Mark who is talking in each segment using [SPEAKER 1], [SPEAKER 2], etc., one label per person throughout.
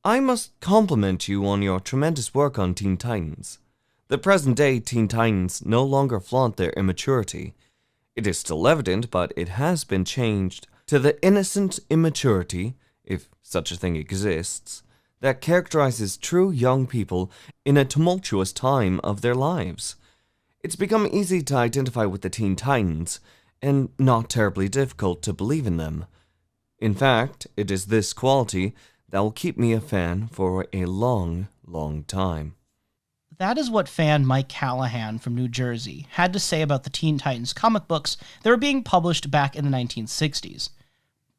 [SPEAKER 1] I must compliment you on your tremendous work on Teen Titans. The present-day Teen Titans no longer flaunt their immaturity. It is still evident, but it has been changed to the innocent immaturity, if such a thing exists, that characterizes true young people in a tumultuous time of their lives. It's become easy to identify with the Teen Titans, and not terribly difficult to believe in them. In fact, it is this quality that will keep me a fan for a long, long time.
[SPEAKER 2] That is what fan Mike Callahan from New Jersey had to say about the Teen Titans comic books that were being published back in the 1960s.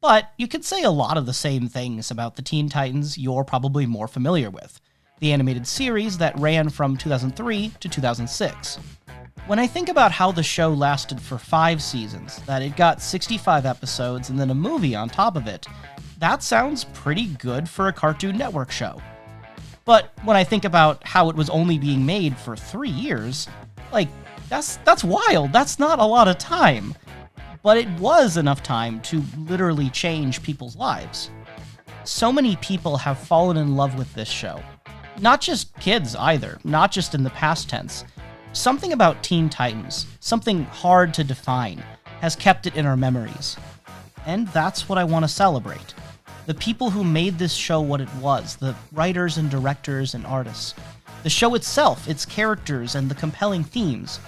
[SPEAKER 2] But you could say a lot of the same things about the Teen Titans you're probably more familiar with, the animated series that ran from 2003 to 2006. When I think about how the show lasted for 5 seasons, that it got 65 episodes and then a movie on top of it, that sounds pretty good for a Cartoon Network show. But when I think about how it was only being made for 3 years, that's wild. That's not a lot of time. But it was enough time to literally change people's lives. So many people have fallen in love with this show. Not just kids either, not just in the past tense. Something about Teen Titans, something hard to define, has kept it in our memories. And that's what I want to celebrate. The people who made this show what it was, the writers and directors and artists. The show itself, its characters and the compelling themes.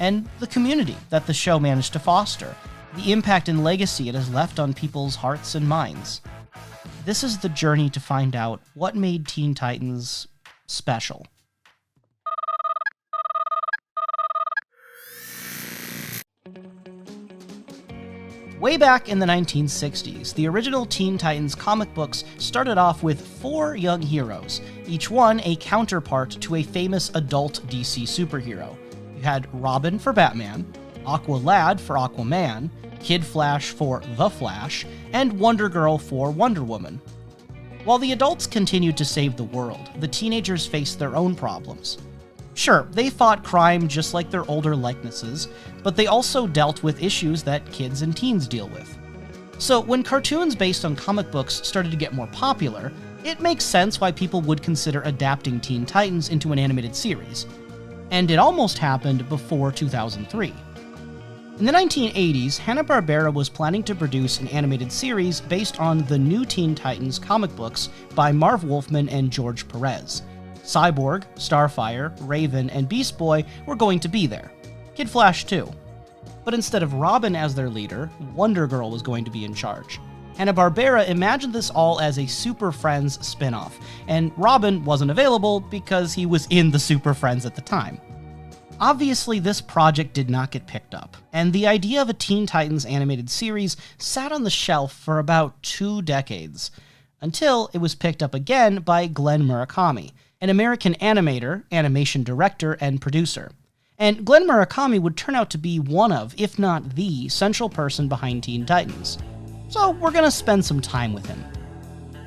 [SPEAKER 2] And the community that the show managed to foster. The impact and legacy it has left on people's hearts and minds. This is the journey to find out what made Teen Titans special. Way back in the 1960s, the original Teen Titans comic books started off with 4 young heroes, each one a counterpart to a famous adult DC superhero. You had Robin for Batman, Aqualad for Aquaman, Kid Flash for The Flash, and Wonder Girl for Wonder Woman. While the adults continued to save the world, the teenagers faced their own problems. Sure, they fought crime just like their older likenesses, but they also dealt with issues that kids and teens deal with. So when cartoons based on comic books started to get more popular, it makes sense why people would consider adapting Teen Titans into an animated series. And it almost happened before 2003. In the 1980s, Hanna-Barbera was planning to produce an animated series based on the new Teen Titans comic books by Marv Wolfman and George Perez. Cyborg, Starfire, Raven, and Beast Boy were going to be there. Kid Flash too. But instead of Robin as their leader, Wonder Girl was going to be in charge. Hanna-Barbera imagined this all as a Super Friends spin-off, and Robin wasn't available because he was in the Super Friends at the time. Obviously, this project did not get picked up, and the idea of a Teen Titans animated series sat on the shelf for about 2 decades, until it was picked up again by Glenn Murakami, an American animator, animation director, and producer. And Glenn Murakami would turn out to be one of, if not the, central person behind Teen Titans. So we're gonna spend some time with him.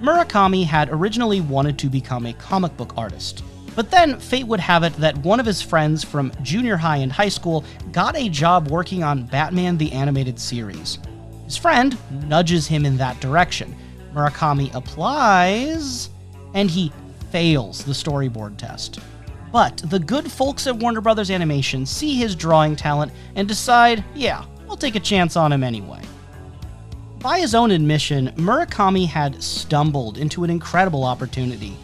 [SPEAKER 2] Murakami had originally wanted to become a comic book artist, but then fate would have it that one of his friends from junior high and high school got a job working on Batman the Animated Series. His friend nudges him in that direction. Murakami applies, and he fails the storyboard test. But the good folks at Warner Bros. Animation see his drawing talent and decide, yeah, we'll take a chance on him anyway. By his own admission, Murakami had stumbled into an incredible opportunity.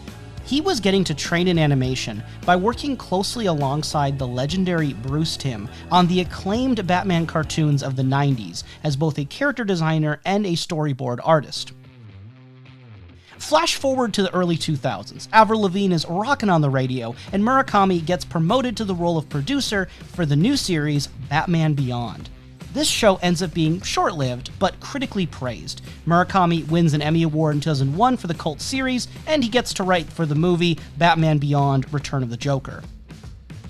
[SPEAKER 2] He was getting to train in animation by working closely alongside the legendary Bruce Timm on the acclaimed Batman cartoons of the 90s as both a character designer and a storyboard artist. Flash forward to the early 2000s, Avril Lavigne is rocking on the radio, and Murakami gets promoted to the role of producer for the new series Batman Beyond. This show ends up being short-lived, but critically praised. Murakami wins an Emmy Award in 2001 for the cult series, and he gets to write for the movie Batman Beyond: Return of the Joker.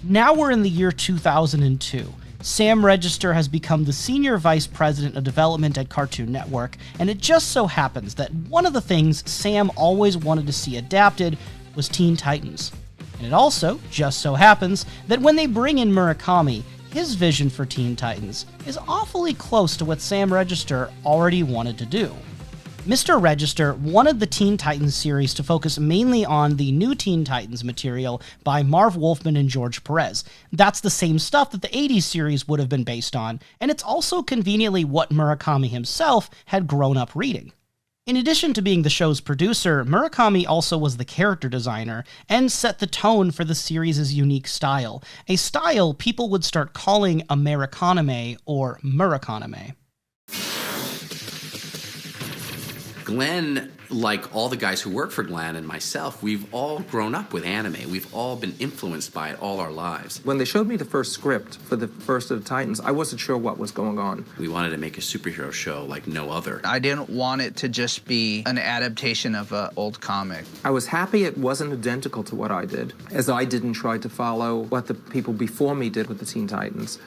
[SPEAKER 2] Now we're in the year 2002. Sam Register has become the Senior Vice President of Development at Cartoon Network, and it just so happens that one of the things Sam always wanted to see adapted was Teen Titans. And it also just so happens that when they bring in Murakami, his vision for Teen Titans is awfully close to what Sam Register already wanted to do. Mr. Register wanted the Teen Titans series to focus mainly on the new Teen Titans material by Marv Wolfman and George Perez. That's the same stuff that the 80s series would have been based on, and it's also conveniently what Murakami himself had grown up reading. In addition to being the show's producer, Murakami also was the character designer and set the tone for the series' unique style, a style people would start calling Americanime or Murakanime.
[SPEAKER 3] Glenn, like all the guys who work for Glenn and myself, we've all grown up with anime. We've all been influenced by it all our lives.
[SPEAKER 4] When they showed me the first script for the first of the Titans, I wasn't sure what was going on.
[SPEAKER 3] We wanted to make a superhero show like no other.
[SPEAKER 5] I didn't want it to just be an adaptation of an old comic.
[SPEAKER 4] I was happy it wasn't identical to what I did, as I didn't try to follow what the people before me did with the Teen Titans.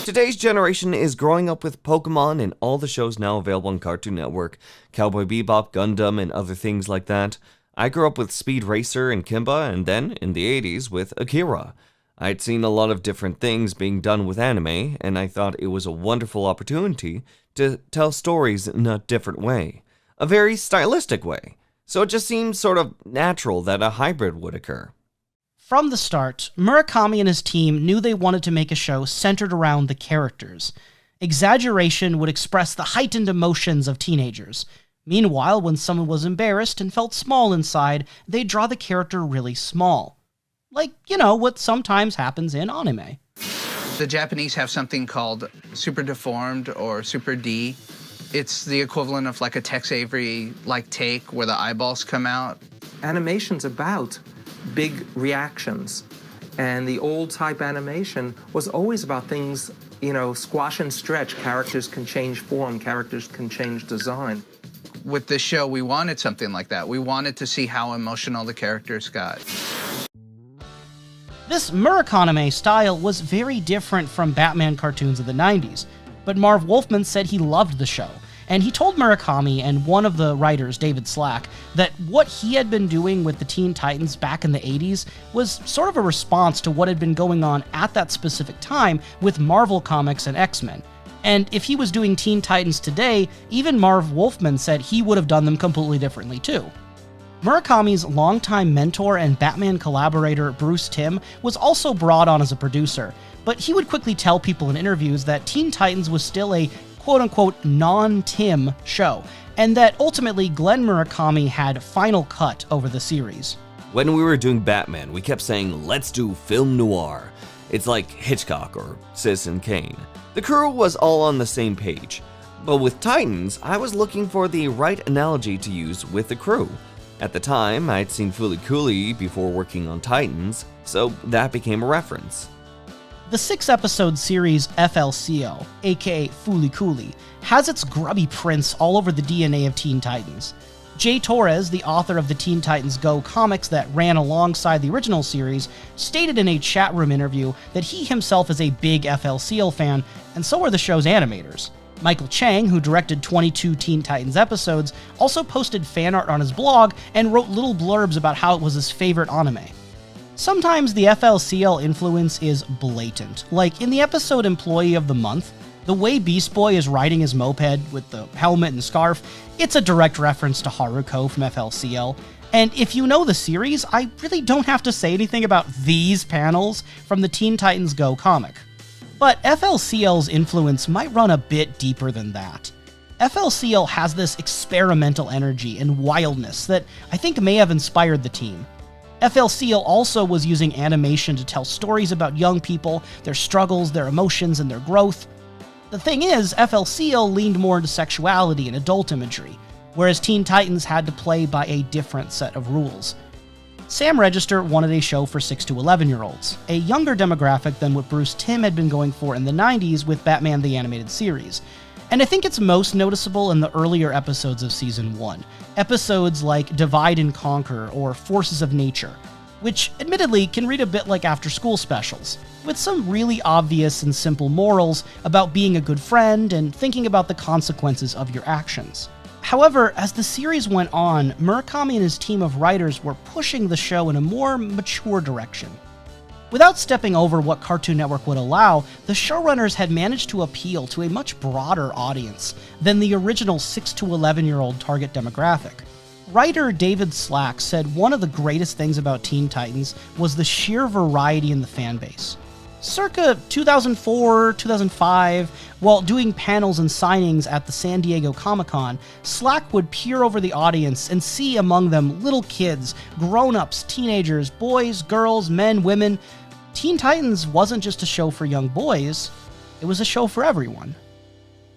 [SPEAKER 1] Today's generation is growing up with Pokemon and all the shows now available on Cartoon Network, Cowboy Bebop, Gundam, and other things like that. I grew up with Speed Racer and Kimba, and then, in the 80s, with Akira. I'd seen a lot of different things being done with anime, and I thought it was a wonderful opportunity to tell stories in a different way. A very stylistic way. So it just seemed sort of natural that a hybrid would occur.
[SPEAKER 2] From the start, Murakami and his team knew they wanted to make a show centered around the characters. Exaggeration would express the heightened emotions of teenagers. Meanwhile, when someone was embarrassed and felt small inside, they'd draw the character really small. Like, what sometimes happens in anime.
[SPEAKER 5] The Japanese have something called Super Deformed or Super D. It's the equivalent of like a Tex Avery-like take where the eyeballs come out.
[SPEAKER 4] Animation's about big reactions, and the old type animation was always about things, squash and stretch. Characters can change form, characters can change design.
[SPEAKER 5] With this show, we wanted something like that. We wanted to see how emotional the characters got.
[SPEAKER 2] This Murakanime style was very different from Batman cartoons of the 90s, but Marv Wolfman said he loved the show, and he told Murakami and one of the writers, David Slack, that what he had been doing with the Teen Titans back in the 80s was sort of a response to what had been going on at that specific time with Marvel Comics and X-Men. And if he was doing Teen Titans today, even Marv Wolfman said he would have done them completely differently too. Murakami's longtime mentor and Batman collaborator Bruce Timm was also brought on as a producer, but he would quickly tell people in interviews that Teen Titans was still a quote-unquote non-Tim show, and that ultimately Glenn Murakami had final cut over the series.
[SPEAKER 1] When we were doing Batman, we kept saying, let's do film noir. It's like Hitchcock or Citizen Kane. The crew was all on the same page. But with Titans, I was looking for the right analogy to use with the crew. At the time, I'd seen Fooly Cooly before working on Titans, so that became a reference.
[SPEAKER 2] The 6-episode series FLCL, aka Fooly Cooly, has its grubby prints all over the DNA of Teen Titans. Jay Torres, the author of the Teen Titans Go comics that ran alongside the original series, stated in a chat room interview that he himself is a big FLCL fan, and so are the show's animators. Michael Chang, who directed 22 Teen Titans episodes, also posted fan art on his blog and wrote little blurbs about how it was his favorite anime. Sometimes the FLCL influence is blatant, like in the episode Employee of the Month, the way Beast Boy is riding his moped with the helmet and scarf, it's a direct reference to Haruko from FLCL, and if you know the series, I really don't have to say anything about these panels from the Teen Titans Go comic. But FLCL's influence might run a bit deeper than that. FLCL has this experimental energy and wildness that I think may have inspired the team. FLCL also was using animation to tell stories about young people, their struggles, their emotions, and their growth. The thing is, FLCL leaned more into sexuality and adult imagery, whereas Teen Titans had to play by a different set of rules. Sam Register wanted a show for 6 to 11-year-olds, a younger demographic than what Bruce Timm had been going for in the 90s with Batman the Animated Series. And I think it's most noticeable in the earlier episodes of Season 1, episodes like Divide and Conquer or Forces of Nature, which admittedly can read a bit like after-school specials, with some really obvious and simple morals about being a good friend and thinking about the consequences of your actions. However, as the series went on, Murakami and his team of writers were pushing the show in a more mature direction. Without stepping over what Cartoon Network would allow, the showrunners had managed to appeal to a much broader audience than the original 6 to 11-year-old target demographic. Writer David Slack said one of the greatest things about Teen Titans was the sheer variety in the fanbase. Circa 2004, 2005, while doing panels and signings at the San Diego Comic-Con, Slack would peer over the audience and see among them little kids, grown-ups, teenagers, boys, girls, men, women. Teen Titans wasn't just a show for young boys, it was a show for everyone.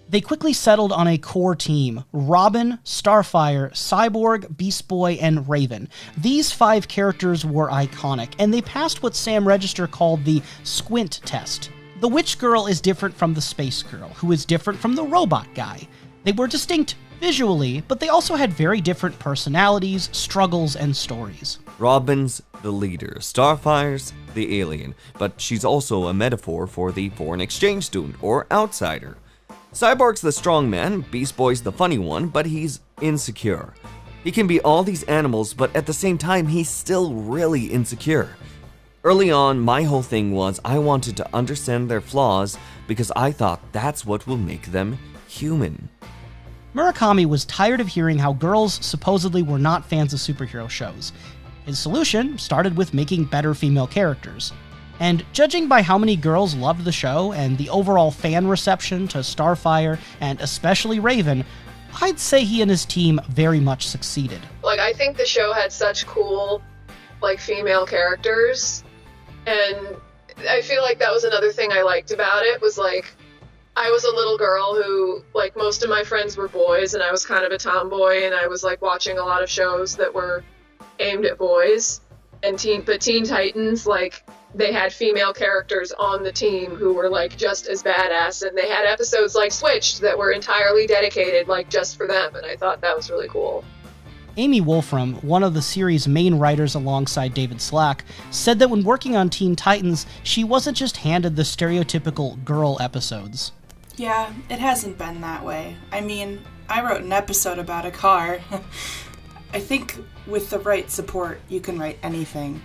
[SPEAKER 2] They quickly settled on a core team: Robin, Starfire, Cyborg, Beast Boy, and Raven. These 5 characters were iconic, and they passed what Sam Register called the squint test. The Witch Girl is different from the Space Girl, who is different from the Robot Guy. They were distinct visually, but they also had very different personalities, struggles, and stories.
[SPEAKER 1] Robin's the leader, Starfire's the alien, but she's also a metaphor for the foreign exchange student or outsider. Cyborg's the strong man, Beast Boy's the funny one, but he's insecure. He can be all these animals, but at the same time, he's still really insecure. Early on, my whole thing was I wanted to understand their flaws because I thought that's what will make them human.
[SPEAKER 2] Murakami was tired of hearing how girls supposedly were not fans of superhero shows. His solution started with making better female characters. And judging by how many girls loved the show and the overall fan reception to Starfire and especially Raven, I'd say he and his team very much succeeded.
[SPEAKER 6] I think the show had such cool, female characters, and I feel like that was another thing I liked about it, was, I was a little girl who, most of my friends were boys, and I was kind of a tomboy, and I was, watching a lot of shows that were aimed at boys, but Teen Titans, they had female characters on the team who were just as badass, and they had episodes like Switched that were entirely dedicated just for them, and I thought that was really cool.
[SPEAKER 2] Amy Wolfram, one of the series' main writers alongside David Slack, said that when working on Teen Titans, she wasn't just handed the stereotypical girl episodes.
[SPEAKER 7] Yeah, it hasn't been that way. I mean, I wrote an episode about a car. I think with the right support, you can write anything.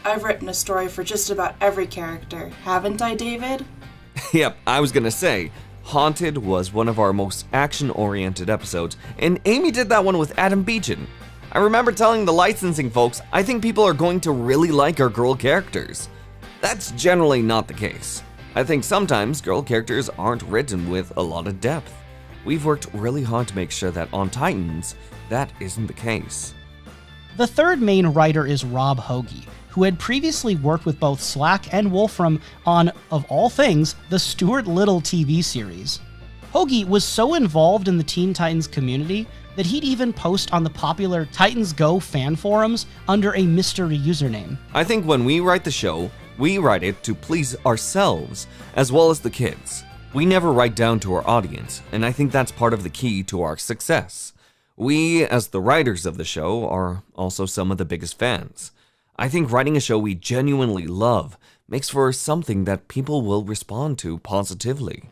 [SPEAKER 7] I've written a story for just about every character, haven't I, David?
[SPEAKER 1] Yep, I was gonna say, Haunted was one of our most action-oriented episodes, and Amy did that one with Adam Beechin. I remember telling the licensing folks, I think people are going to really like our girl characters. That's generally not the case. I think sometimes girl characters aren't written with a lot of depth. We've worked really hard to make sure that on Titans, that isn't the case.
[SPEAKER 2] The third main writer is Rob Hoge, who had previously worked with both Slack and Wolfram on, of all things, the Stuart Little TV series. Hoge was so involved in the Teen Titans community that he'd even post on the popular Titans Go fan forums under a mystery username.
[SPEAKER 1] I think when we write the show, we write it to please ourselves as well as the kids. We never write down to our audience, and I think that's part of the key to our success. We, as the writers of the show, are also some of the biggest fans. I think writing a show we genuinely love makes for something that people will respond to positively.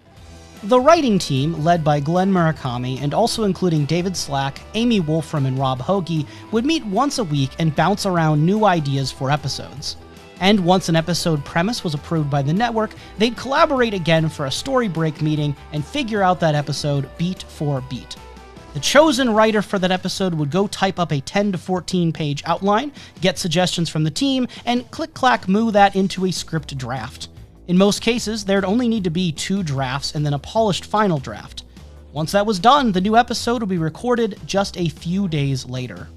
[SPEAKER 2] The writing team, led by Glenn Murakami and also including David Slack, Amy Wolfram, and Rob Hoge, would meet once a week and bounce around new ideas for episodes. And once an episode premise was approved by the network, they'd collaborate again for a story break meeting and figure out that episode beat for beat. The chosen writer for that episode would go type up a 10 to 14 page outline, get suggestions from the team, and click-clack-moo that into a script draft. In most cases, there'd only need to be 2 drafts and then a polished final draft. Once that was done, the new episode would be recorded just a few days later.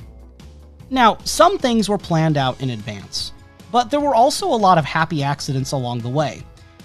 [SPEAKER 2] Now, some things were planned out in advance, but there were also a lot of happy accidents along the way.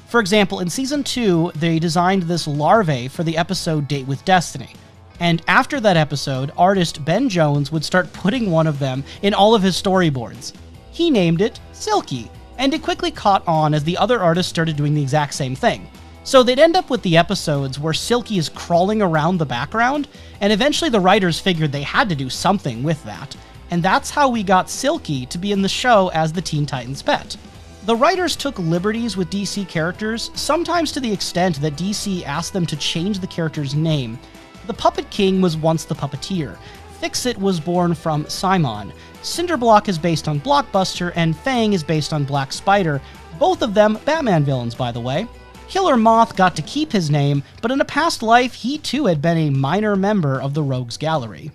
[SPEAKER 2] For example, in Season 2, they designed this larvae for the episode Date with Destiny. And after that episode, artist Ben Jones would start putting one of them in all of his storyboards. He named it Silky, and it quickly caught on as the other artists started doing the exact same thing. So they'd end up with the episodes where Silky is crawling around the background, and eventually the writers figured they had to do something with that. And that's how we got Silky to be in the show as the Teen Titans pet. The writers took liberties with DC characters, sometimes to the extent that DC asked them to change the character's name. The Puppet King was once the Puppeteer. Fix-It was born from Simon. Cinderblock is based on Blockbuster, and Fang is based on Black Spider, Both of them Batman villains, by the way. Killer Moth got to keep his name, but in a past life, he too had been a minor member of the Rogues Gallery.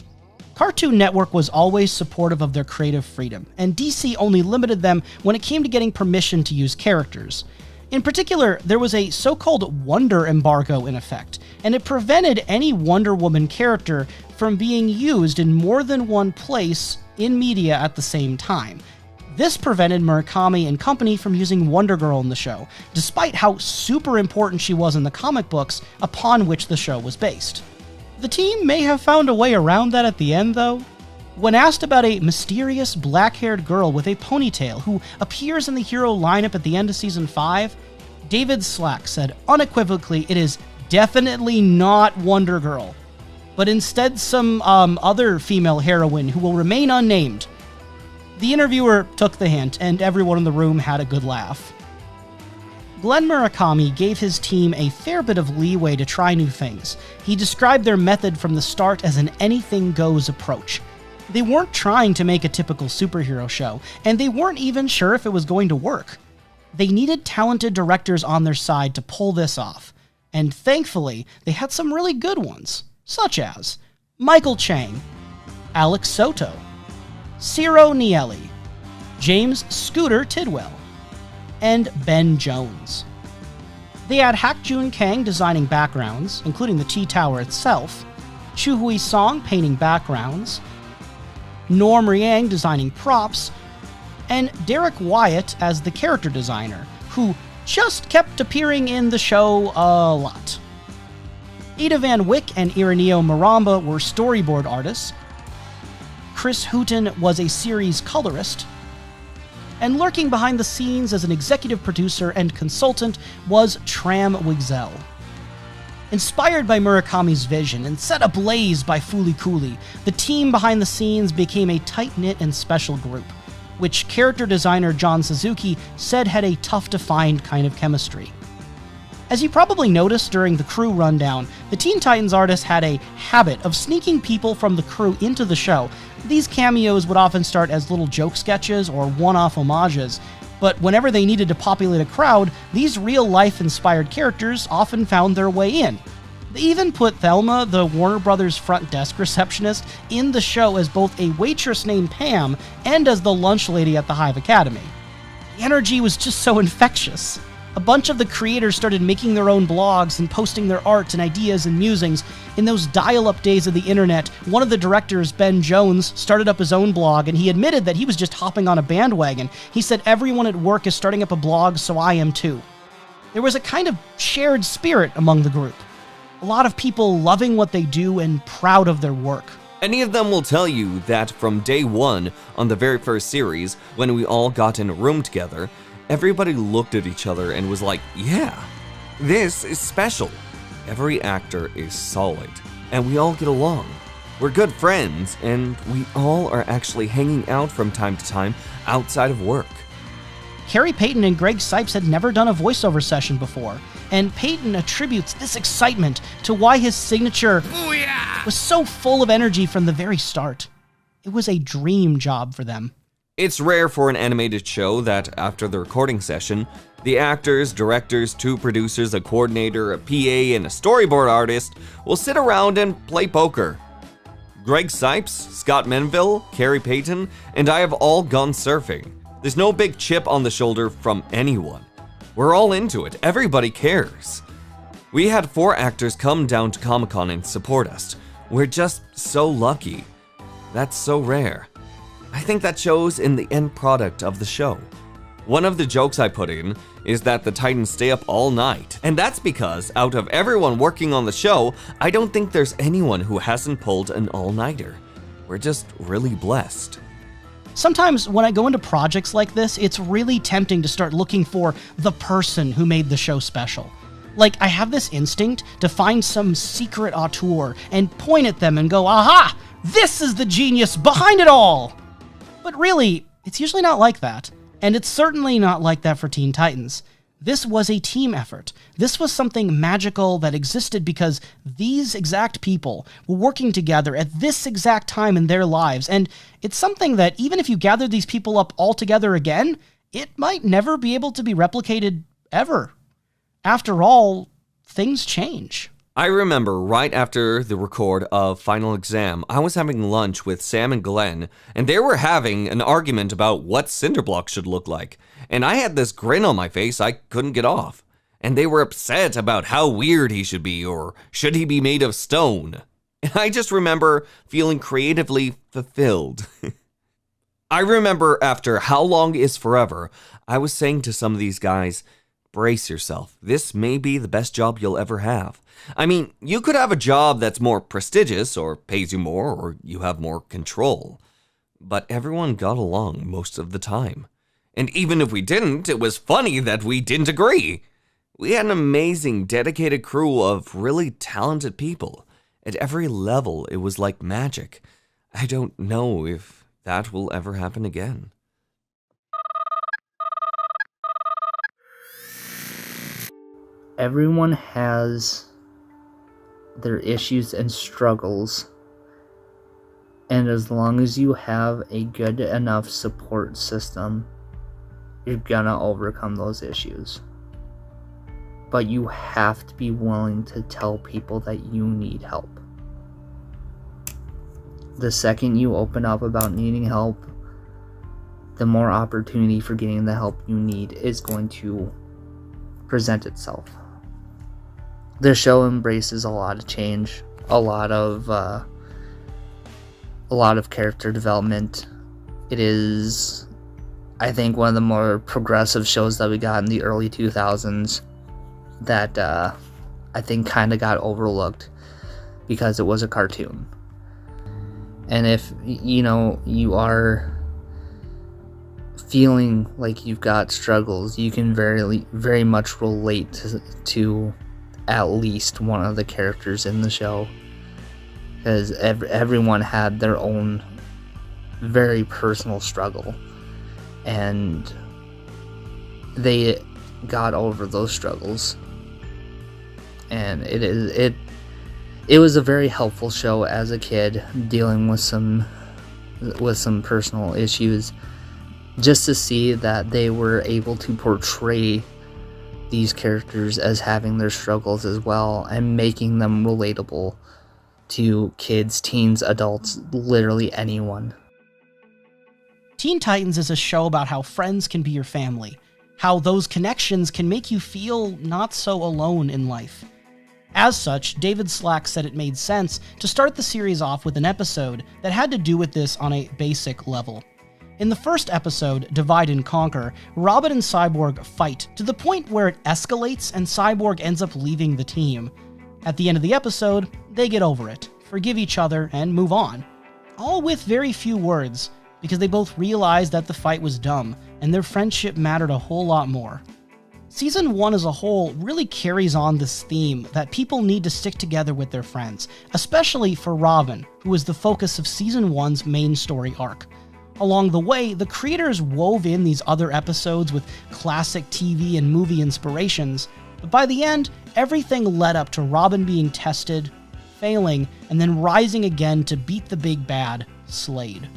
[SPEAKER 2] Cartoon Network was always supportive of their creative freedom, and DC only limited them when it came to getting permission to use characters. In particular, there was a so-called Wonder embargo in effect, and it prevented any Wonder Woman character from being used in more than one place in media at the same time. This prevented Murakami and company from using Wonder Girl in the show, despite how super important she was in the comic books upon which the show was based. The team may have found a way around that at the end, though. When asked about a mysterious black-haired girl with a ponytail who appears in the hero lineup at the end of Season 5, David Slack said unequivocally it is definitely not Wonder Girl, but instead some other female heroine who will remain unnamed. The interviewer took the hint, and everyone in the room had a good laugh. Glenn Murakami gave his team a fair bit of leeway to try new things. He described their method from the start as an anything-goes approach. They weren't trying to make a typical superhero show, and they weren't even sure if it was going to work. They needed talented directors on their side to pull this off, and thankfully, they had some really good ones, such as Michael Chang, Alex Soto, Ciro Nieli, James Scooter Tidwell, and Ben Jones. They had Hak Jun Kang designing backgrounds, including the T-Tower itself, Chu Hui Song painting backgrounds, Norm Riang designing props, and Derek Wyatt as the character designer, who just kept appearing in the show a lot. Ada Van Wyck and Irineo Maramba were storyboard artists, Chris Hooton was a series colorist, and lurking behind the scenes as an executive producer and consultant was Tram Wigzell. Inspired by Murakami's vision and set ablaze by Fooly Cooly, the team behind the scenes became a tight-knit and special group, which character designer John Suzuki said had a tough-to-find kind of chemistry. As you probably noticed during the crew rundown, the Teen Titans artists had a habit of sneaking people from the crew into the show. These cameos would often start as little joke sketches or one-off homages, but whenever they needed to populate a crowd, these real-life inspired characters often found their way in. They even put Thelma, the Warner Brothers front desk receptionist, in the show as both a waitress named Pam and as the lunch lady at the Hive Academy. The energy was just so infectious. A bunch of the creators started making their own blogs and posting their art and ideas and musings. In those dial-up days of the internet, one of the directors, Ben Jones, started up his own blog, and he admitted that he was just hopping on a bandwagon. He said, "Everyone at work is starting up a blog, so I am too." There was a kind of shared spirit among the group. A lot of people loving what they do and proud of their work.
[SPEAKER 1] Any of them will tell you that from day one on the very first series, when we all got in a room together, everybody looked at each other and was like, yeah, this is special. Every actor is solid, and we all get along. We're good friends, and we all are actually hanging out from time to time outside of work.
[SPEAKER 2] Carrie Payton and Greg Sipes had never done a voiceover session before, and Payton attributes this excitement to why his signature was so full of energy from the very start. It was a dream job for them.
[SPEAKER 1] It's rare for an animated show that, after the recording session, the actors, directors, two producers, a coordinator, a PA, and a storyboard artist will sit around and play poker. Greg Sipes, Scott Menville, Carrie Payton, and I have all gone surfing. There's no big chip on the shoulder from anyone. We're all into it. Everybody cares. We had 4 actors come down to Comic-Con and support us. We're just so lucky. That's so rare. I think that shows in the end product of the show. One of the jokes I put in is that the Titans stay up all night, and that's because out of everyone working on the show, I don't think there's anyone who hasn't pulled an all-nighter. We're just really blessed.
[SPEAKER 2] Sometimes when I go into projects like this, it's really tempting to start looking for the person who made the show special. Like, I have this instinct to find some secret auteur and point at them and go, aha! This is the genius behind it all! But really, it's usually not like that. And it's certainly not like that for Teen Titans. This was a team effort. This was something magical that existed because these exact people were working together at this exact time in their lives. And it's something that even if you gathered these people up all together again, it might never be able to be replicated ever. After all, things change.
[SPEAKER 1] I remember right after the record of Final Exam, I was having lunch with Sam and Glenn, and they were having an argument about what Cinderblock should look like. And I had this grin on my face I couldn't get off. And they were upset about how weird he should be, or should he be made of stone? And I just remember feeling creatively fulfilled. I remember after How Long Is Forever, I was saying to some of these guys, brace yourself. This may be the best job you'll ever have. I mean, you could have a job that's more prestigious or pays you more or you have more control. But everyone got along most of the time. And even if we didn't, it was funny that we didn't agree. We had an amazing, dedicated crew of really talented people. At every level, it was like magic. I don't know if that will ever happen again.
[SPEAKER 8] Everyone has their issues and struggles, and as long as you have a good enough support system, you're gonna overcome those issues. But you have to be willing to tell people that you need help. The second you open up about needing help, the more opportunity for getting the help you need is going to present itself. The show embraces a lot of change, a lot of character development. It is, I think, one of the more progressive shows that we got in the early 2000s that I think kind of got overlooked because it was a cartoon. And if, you are feeling like you've got struggles, you can very much relate to at least one of the characters in the show, because everyone had their own very personal struggle, and they got over those struggles, and it was a very helpful show as a kid, dealing with some personal issues, just to see that they were able to portray these characters as having their struggles as well, and making them relatable to kids, teens, adults, literally anyone.
[SPEAKER 2] Teen Titans is a show about how friends can be your family, how those connections can make you feel not so alone in life. As such, David Slack said it made sense to start the series off with an episode that had to do with this on a basic level. In the first episode, Divide and Conquer, Robin and Cyborg fight to the point where it escalates and Cyborg ends up leaving the team. At the end of the episode, they get over it, forgive each other, and move on. All with very few words, because they both realized that the fight was dumb, and their friendship mattered a whole lot more. Season 1 as a whole really carries on this theme that people need to stick together with their friends, especially for Robin, who is the focus of Season 1's main story arc. Along the way, the creators wove in these other episodes with classic TV and movie inspirations, but by the end, everything led up to Robin being tested, failing, and then rising again to beat the big bad, Slade.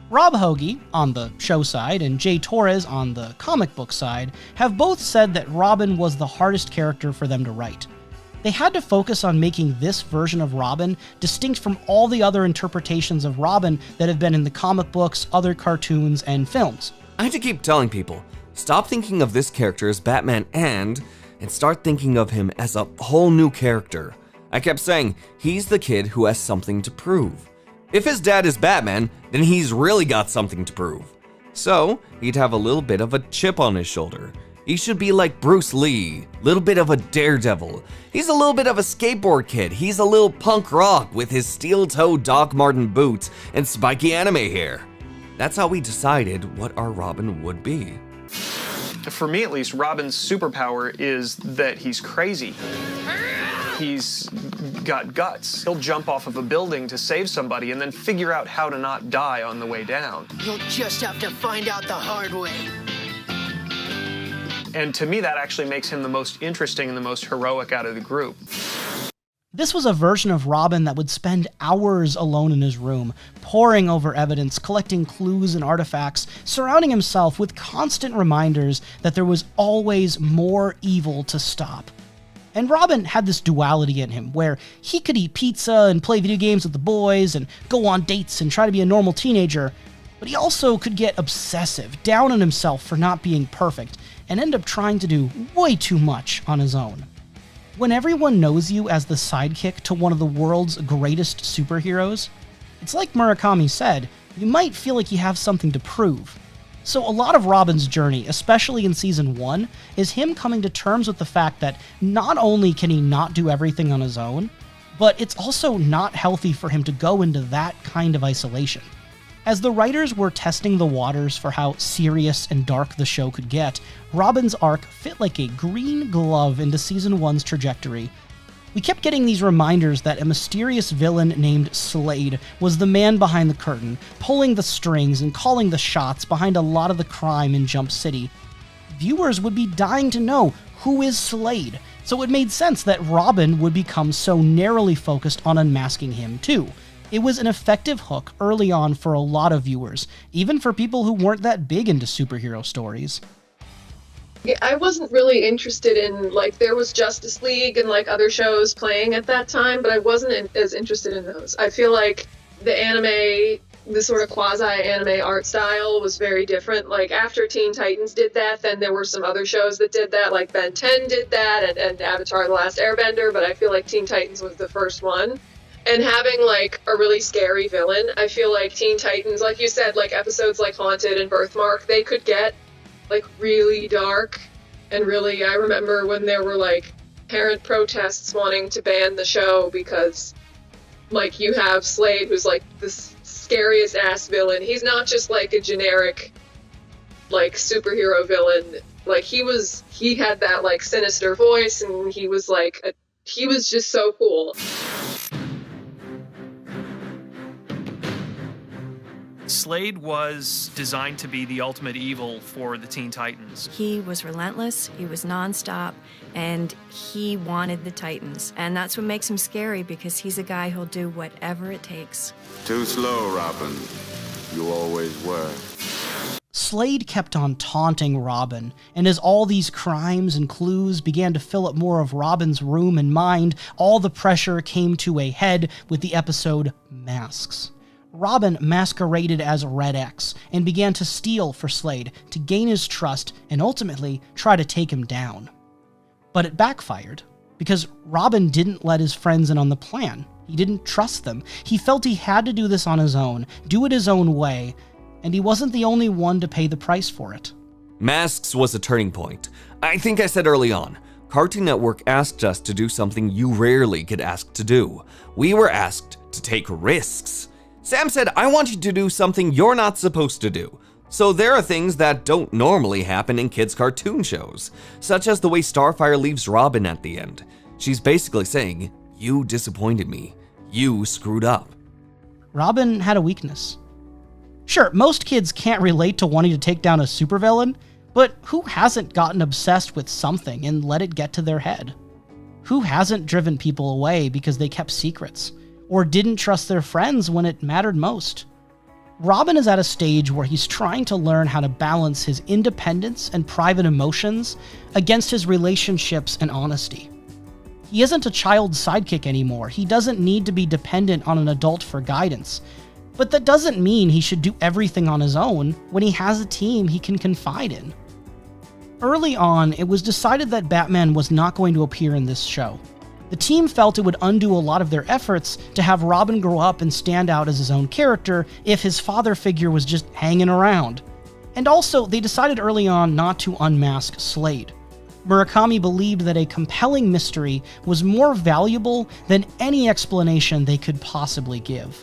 [SPEAKER 2] Rob Hoge, on the show side, and Jay Torres, on the comic book side, have both said that Robin was the hardest character for them to write. They had to focus on making this version of Robin distinct from all the other interpretations of Robin that have been in the comic books, other cartoons, and films.
[SPEAKER 1] I had to keep telling people, stop thinking of this character as Batman and start thinking of him as a whole new character. I kept saying, he's the kid who has something to prove. If his dad is Batman, then he's really got something to prove. So, he'd have a little bit of a chip on his shoulder. He should be like Bruce Lee, little bit of a daredevil. He's a little bit of a skateboard kid. He's a little punk rock with his steel-toe Doc Marten boots and spiky anime hair. That's how we decided what our Robin would be.
[SPEAKER 9] For me at least, Robin's superpower is that he's crazy. He's got guts. He'll jump off of a building to save somebody and then figure out how to not die on the way down.
[SPEAKER 10] You'll just have to find out the hard way.
[SPEAKER 9] And to me, that actually makes him the most interesting and the most heroic out of the group.
[SPEAKER 2] This was a version of Robin that would spend hours alone in his room, poring over evidence, collecting clues and artifacts, surrounding himself with constant reminders that there was always more evil to stop. And Robin had this duality in him, where he could eat pizza and play video games with the boys and go on dates and try to be a normal teenager, but he also could get obsessive, down on himself for not being perfect, and end up trying to do way too much on his own. When everyone knows you as the sidekick to one of the world's greatest superheroes, it's like Murakami said, you might feel like you have something to prove. So a lot of Robin's journey, especially in Season 1, is him coming to terms with the fact that not only can he not do everything on his own, but it's also not healthy for him to go into that kind of isolation. As the writers were testing the waters for how serious and dark the show could get, Robin's arc fit like a green glove into Season 1's trajectory. We kept getting these reminders that a mysterious villain named Slade was the man behind the curtain, pulling the strings and calling the shots behind a lot of the crime in Jump City. Viewers would be dying to know who is Slade, so it made sense that Robin would become so narrowly focused on unmasking him too. It was an effective hook early on for a lot of viewers, even for people who weren't that big into superhero stories.
[SPEAKER 6] Yeah, I wasn't really interested in, like, there was Justice League and, like, other shows playing at that time, but I wasn't as interested in those. I feel like the anime, the sort of quasi-anime art style was very different. Like, after Teen Titans did that, then there were some other shows that did that, like Ben 10 did that, and Avatar: The Last Airbender, but I feel like Teen Titans was the first one. And having, like, a really scary villain, I feel like Teen Titans, like you said, like, episodes like Haunted and Birthmark, they could get, like, really dark. And really, I remember when there were, like, parent protests wanting to ban the show because, like, you have Slade, who's, like, the scariest-ass villain. He's not just, like, a generic, like, superhero villain. Like, he had that, like, sinister voice, and he was, like, he was just so cool.
[SPEAKER 9] Slade was designed to be the ultimate evil for the Teen Titans.
[SPEAKER 11] He was relentless, he was nonstop, and he wanted the Titans. And that's what makes him scary, because he's a guy who'll do whatever it takes.
[SPEAKER 12] Too slow, Robin. You always were.
[SPEAKER 2] Slade kept on taunting Robin, and as all these crimes and clues began to fill up more of Robin's room and mind, all the pressure came to a head with the episode Masks. Robin masqueraded as Red X and began to steal for Slade to gain his trust and ultimately try to take him down. But it backfired, because Robin didn't let his friends in on the plan. He didn't trust them. He felt he had to do this on his own, do it his own way, and he wasn't the only one to pay the price for it.
[SPEAKER 1] Masks was a turning point. I think I said early on, Cartoon Network asked us to do something you rarely get asked to do. We were asked to take risks. Sam said, I want you to do something you're not supposed to do. So there are things that don't normally happen in kids' cartoon shows, such as the way Starfire leaves Robin at the end. She's basically saying, you disappointed me. You screwed up.
[SPEAKER 2] Robin had a weakness. Sure, most kids can't relate to wanting to take down a supervillain, but who hasn't gotten obsessed with something and let it get to their head? Who hasn't driven people away because they kept secrets? Or didn't trust their friends when it mattered most? Robin is at a stage where he's trying to learn how to balance his independence and private emotions against his relationships and honesty. He isn't a child sidekick anymore. He doesn't need to be dependent on an adult for guidance. But that doesn't mean he should do everything on his own when he has a team he can confide in. Early on, it was decided that Batman was not going to appear in this show. The team felt it would undo a lot of their efforts to have Robin grow up and stand out as his own character if his father figure was just hanging around. And also, they decided early on not to unmask Slade. Murakami believed that a compelling mystery was more valuable than any explanation they could possibly give.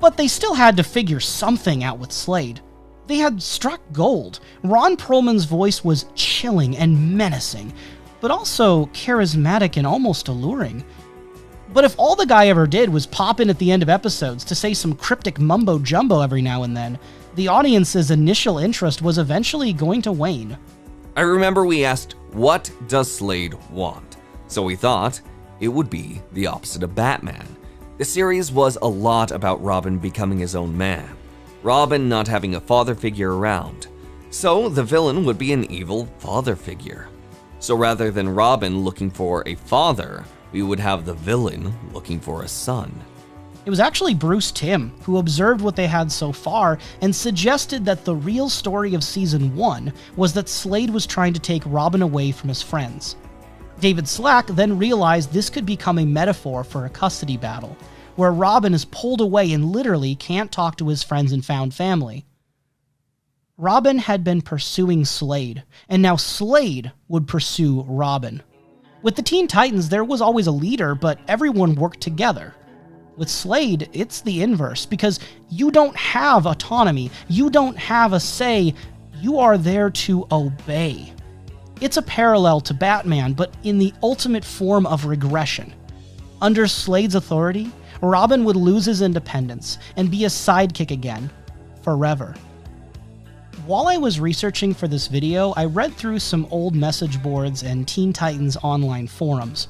[SPEAKER 2] But they still had to figure something out with Slade. They had struck gold. Ron Perlman's voice was chilling and menacing, but also charismatic and almost alluring. But if all the guy ever did was pop in at the end of episodes to say some cryptic mumbo-jumbo every now and then, the audience's initial interest was eventually going to wane.
[SPEAKER 1] I remember we asked, what does Slade want? So we thought, it would be the opposite of Batman. The series was a lot about Robin becoming his own man, Robin not having a father figure around. So the villain would be an evil father figure. So rather than Robin looking for a father, we would have the villain looking for a son.
[SPEAKER 2] It was actually Bruce Timm who observed what they had so far and suggested that the real story of Season 1 was that Slade was trying to take Robin away from his friends. David Slack then realized this could become a metaphor for a custody battle, where Robin is pulled away and literally can't talk to his friends and found family. Robin had been pursuing Slade, and now Slade would pursue Robin. With the Teen Titans, there was always a leader, but everyone worked together. With Slade, it's the inverse, because you don't have autonomy, you don't have a say, you are there to obey. It's a parallel to Batman, but in the ultimate form of regression. Under Slade's authority, Robin would lose his independence and be a sidekick again, forever. While I was researching for this video, I read through some old message boards and Teen Titans online forums.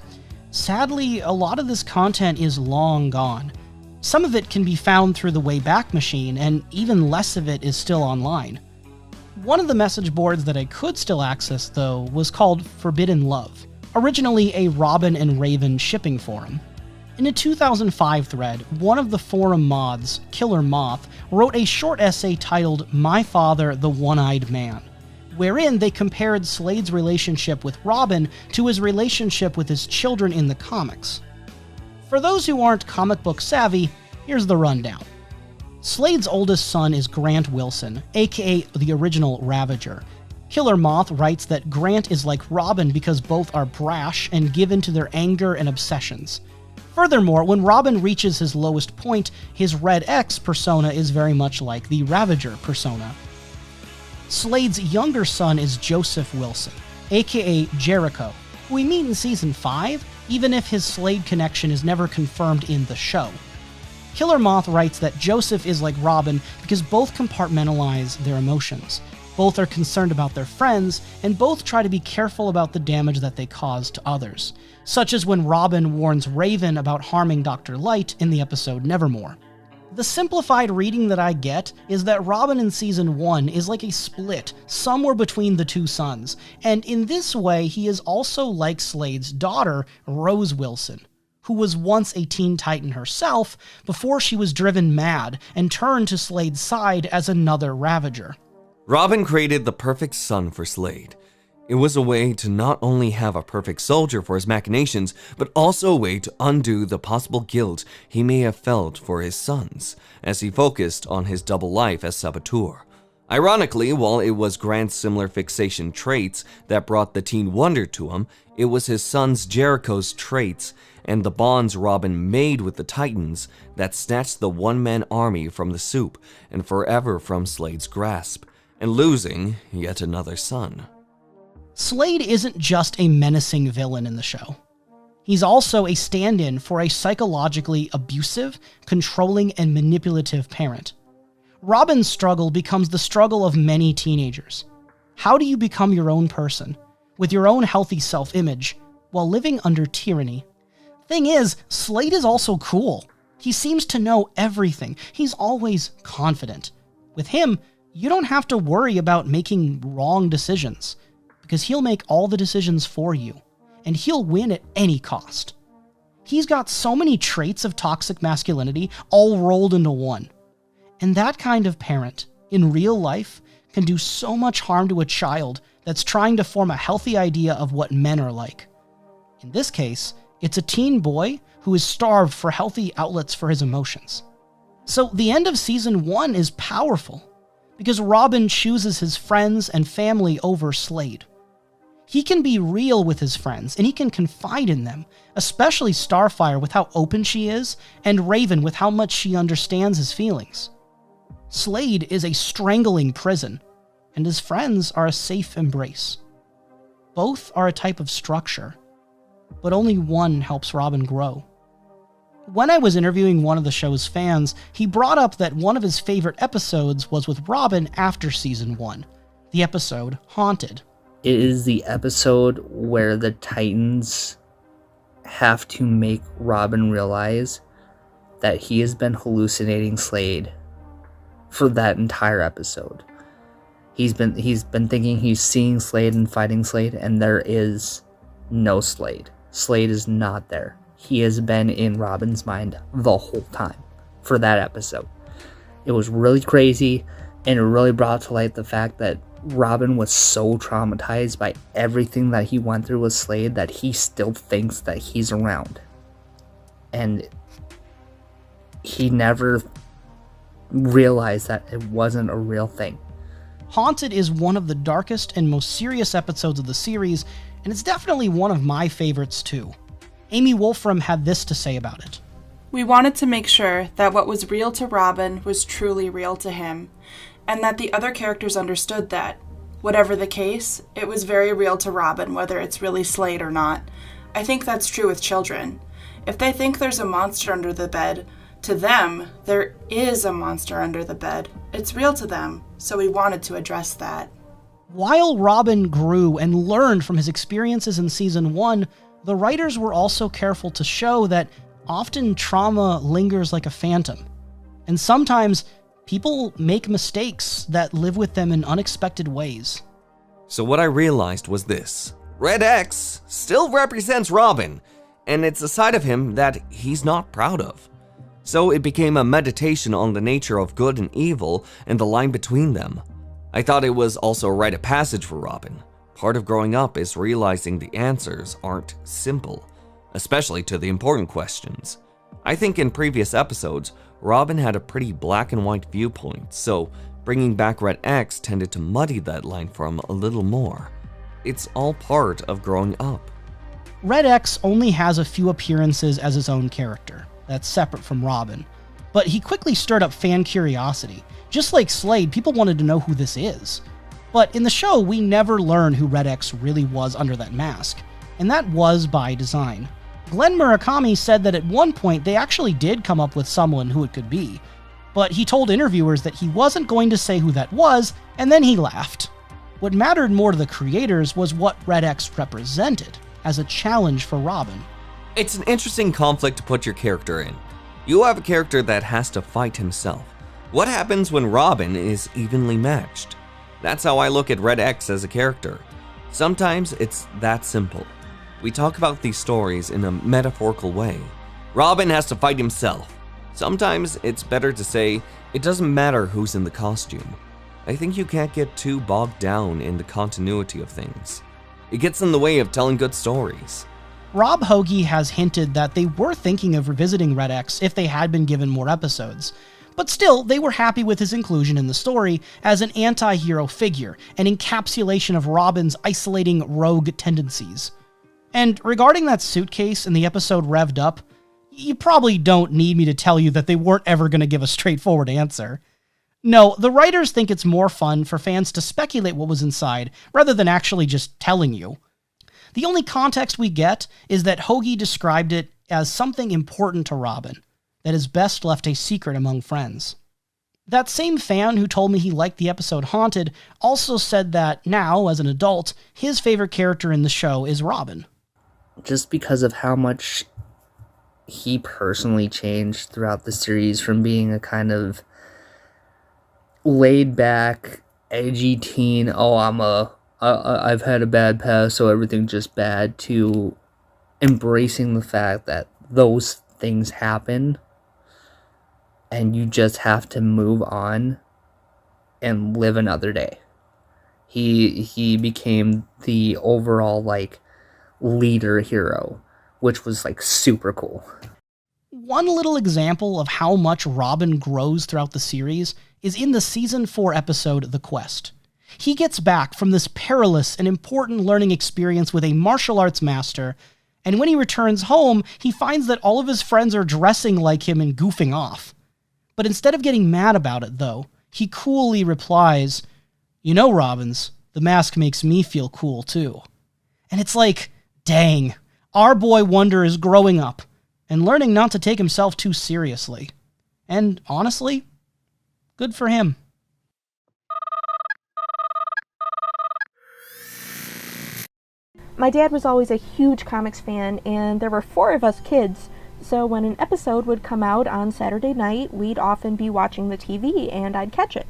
[SPEAKER 2] Sadly, a lot of this content is long gone. Some of it can be found through the Wayback Machine, and even less of it is still online. One of the message boards that I could still access, though, was called Forbidden Love, originally a Robin and Raven shipping forum. In a 2005 thread, one of the forum mods, Killer Moth, wrote a short essay titled My Father, the One-Eyed Man, wherein they compared Slade's relationship with Robin to his relationship with his children in the comics. For those who aren't comic book savvy, here's the rundown. Slade's oldest son is Grant Wilson, aka the original Ravager. Killer Moth writes that Grant is like Robin because both are brash and given to their anger and obsessions. Furthermore, when Robin reaches his lowest point, his Red X persona is very much like the Ravager persona. Slade's younger son is Joseph Wilson, aka Jericho, who we meet in Season 5, even if his Slade connection is never confirmed in the show. Killer Moth writes that Joseph is like Robin because both compartmentalize their emotions. Both are concerned about their friends, and both try to be careful about the damage that they cause to others, such as when Robin warns Raven about harming Dr. Light in the episode Nevermore. The simplified reading that I get is that Robin in Season 1 is like a split somewhere between the two sons, and in this way he is also like Slade's daughter, Rose Wilson, who was once a Teen Titan herself before she was driven mad and turned to Slade's side as another Ravager.
[SPEAKER 1] Robin created the perfect son for Slade. It was a way to not only have a perfect soldier for his machinations, but also a way to undo the possible guilt he may have felt for his sons, as he focused on his double life as saboteur. Ironically, while it was Grant's similar fixation traits that brought the Teen Wonder to him, it was his son's Jericho's traits and the bonds Robin made with the Titans that snatched the one-man army from the soup and forever from Slade's grasp, and losing yet another son.
[SPEAKER 2] Slade isn't just a menacing villain in the show. He's also a stand-in for a psychologically abusive, controlling, and manipulative parent. Robin's struggle becomes the struggle of many teenagers. How do you become your own person, with your own healthy self-image, while living under tyranny? Thing is, Slade is also cool. He seems to know everything. He's always confident. With him, you don't have to worry about making wrong decisions, because he'll make all the decisions for you, and he'll win at any cost. He's got so many traits of toxic masculinity all rolled into one. And that kind of parent, in real life, can do so much harm to a child that's trying to form a healthy idea of what men are like. In this case, it's a teen boy who is starved for healthy outlets for his emotions. So the end of Season 1 is powerful, because Robin chooses his friends and family over Slade. He can be real with his friends, and he can confide in them, especially Starfire with how open she is, and Raven with how much she understands his feelings. Slade is a strangling prison, and his friends are a safe embrace. Both are a type of structure, but only one helps Robin grow. When I was interviewing one of the show's fans, he brought up that one of his favorite episodes was with Robin after Season 1, the episode Haunted.
[SPEAKER 8] It is the episode where the Titans have to make Robin realize that he has been hallucinating Slade for that entire episode. He's been thinking he's seeing Slade and fighting Slade, and there is no Slade. Slade is not there. He has been in Robin's mind the whole time for that episode. It was really crazy, and it really brought to light the fact that Robin was so traumatized by everything that he went through with Slade that he still thinks that he's around. And he never realized that it wasn't a real thing.
[SPEAKER 2] Haunted is one of the darkest and most serious episodes of the series, and it's definitely one of my favorites too. Amy Wolfram had this to say about it.
[SPEAKER 7] We wanted to make sure that what was real to Robin was truly real to him, and that the other characters understood that. Whatever the case, it was very real to Robin, whether it's really Slade or not. I think that's true with children. If they think there's a monster under the bed, to them, there is a monster under the bed. It's real to them, so we wanted to address that.
[SPEAKER 2] While Robin grew and learned from his experiences in Season 1, the writers were also careful to show that often trauma lingers like a phantom. And sometimes people make mistakes that live with them in unexpected ways.
[SPEAKER 1] So what I realized was this. Red X still represents Robin, and it's a side of him that he's not proud of. So it became a meditation on the nature of good and evil and the line between them. I thought it was also a rite of passage for Robin. Part of growing up is realizing the answers aren't simple, especially to the important questions. I think in previous episodes, Robin had a pretty black and white viewpoint, so bringing back Red X tended to muddy that line for him a little more. It's all part of growing up.
[SPEAKER 2] Red X only has a few appearances as his own character. That's separate from Robin. But he quickly stirred up fan curiosity. Just like Slade, people wanted to know who this is. But in the show, we never learn who Red X really was under that mask. And that was by design. Glenn Murakami said that at one point they actually did come up with someone who it could be. But he told interviewers that he wasn't going to say who that was, and then he laughed. What mattered more to the creators was what Red X represented as a challenge for Robin.
[SPEAKER 1] It's an interesting conflict to put your character in. You have a character that has to fight himself. What happens when Robin is evenly matched? That's how I look at Red X as a character. Sometimes it's that simple. We talk about these stories in a metaphorical way. Robin has to fight himself. Sometimes it's better to say, it doesn't matter who's in the costume. I think you can't get too bogged down in the continuity of things. It gets in the way of telling good stories.
[SPEAKER 2] Rob Hoge has hinted that they were thinking of revisiting Red X if they had been given more episodes. But still, they were happy with his inclusion in the story as an anti-hero figure, an encapsulation of Robin's isolating rogue tendencies. And regarding that suitcase in the episode Revved Up, you probably don't need me to tell you that they weren't ever going to give a straightforward answer. No, the writers think it's more fun for fans to speculate what was inside, rather than actually just telling you. The only context we get is that Hoge described it as something important to Robin, that is best left a secret among friends. That same fan who told me he liked the episode Haunted also said that now, as an adult, his favorite character in the show is Robin.
[SPEAKER 8] Just because of how much he personally changed throughout the series, from being a kind of laid-back, edgy teen, I've had a bad past, so everything's just bad, to embracing the fact that those things happen and you just have to move on and live another day. He became the overall, leader hero, which was, super cool.
[SPEAKER 2] One little example of how much Robin grows throughout the series is in the Season 4 episode, The Quest. He gets back from this perilous and important learning experience with a martial arts master, and when he returns home, he finds that all of his friends are dressing like him and goofing off. But instead of getting mad about it, though, he coolly replies, "You know, Robbins, the mask makes me feel cool, too." And it's like, dang, our boy Wonder is growing up and learning not to take himself too seriously. And honestly, good for him.
[SPEAKER 13] My dad was always a huge comics fan, and there were 4 of us kids, so when an episode would come out on Saturday night, we'd often be watching the TV, and I'd catch it.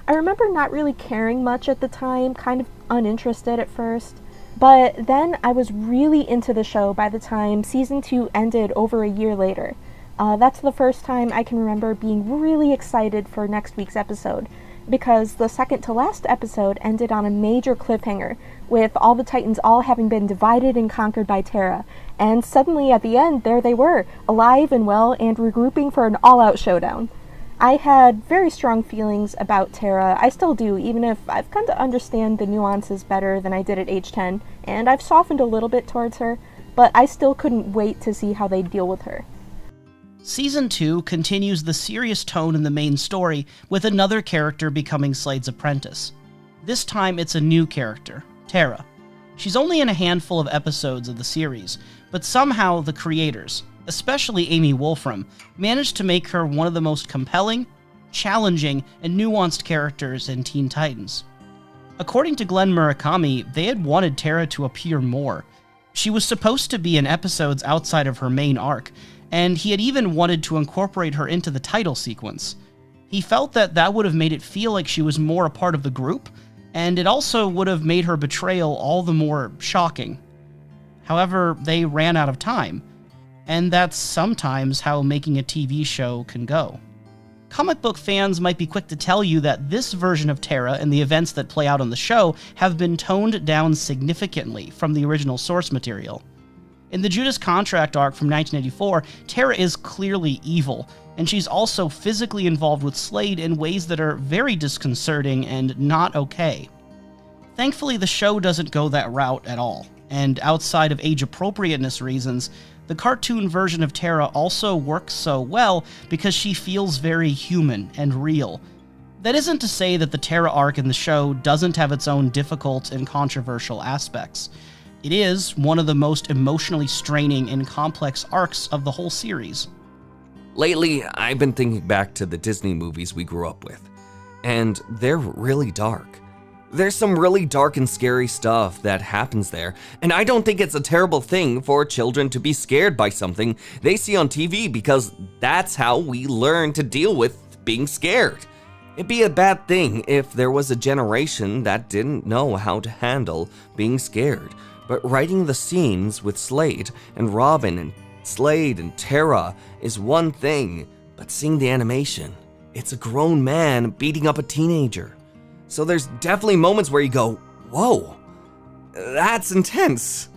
[SPEAKER 13] I remember not really caring much at the time, kind of uninterested at first, but then I was really into the show by the time season 2 ended over a year later. That's the first time I can remember being really excited for next week's episode, because the second to last episode ended on a major cliffhanger, with all the Titans all having been divided and conquered by Terra, and suddenly at the end, there they were, alive and well and regrouping for an all-out showdown. I had very strong feelings about Terra. I still do, even if I've come to understand the nuances better than I did at age 10, and I've softened a little bit towards her, but I still couldn't wait to see how they deal with her.
[SPEAKER 2] Season 2 continues the serious tone in the main story, with another character becoming Slade's apprentice. This time it's a new character, Terra. She's only in a handful of episodes of the series, but somehow the creators, especially Amy Wolfram, managed to make her one of the most compelling, challenging, and nuanced characters in Teen Titans. According to Glenn Murakami, they had wanted Terra to appear more. She was supposed to be in episodes outside of her main arc, and he had even wanted to incorporate her into the title sequence. He felt that that would have made it feel like she was more a part of the group, and it also would have made her betrayal all the more shocking. However, they ran out of time, and that's sometimes how making a TV show can go. Comic book fans might be quick to tell you that this version of Terra and the events that play out on the show have been toned down significantly from the original source material. In the Judas Contract arc from 1984, Terra is clearly evil, and she's also physically involved with Slade in ways that are very disconcerting and not okay. Thankfully, the show doesn't go that route at all, and outside of age-appropriateness reasons, the cartoon version of Terra also works so well because she feels very human and real. That isn't to say that the Terra arc in the show doesn't have its own difficult and controversial aspects. It is one of the most emotionally straining and complex arcs of the whole series.
[SPEAKER 1] Lately, I've been thinking back to the Disney movies we grew up with, and they're really dark. There's some really dark and scary stuff that happens there, and I don't think it's a terrible thing for children to be scared by something they see on TV, because that's how we learn to deal with being scared. It'd be a bad thing if there was a generation that didn't know how to handle being scared, but writing the scenes with Slade and Robin and Slade and Terra is one thing, but seeing the animation, it's a grown man beating up a teenager. So there's definitely moments where you go, whoa, that's intense.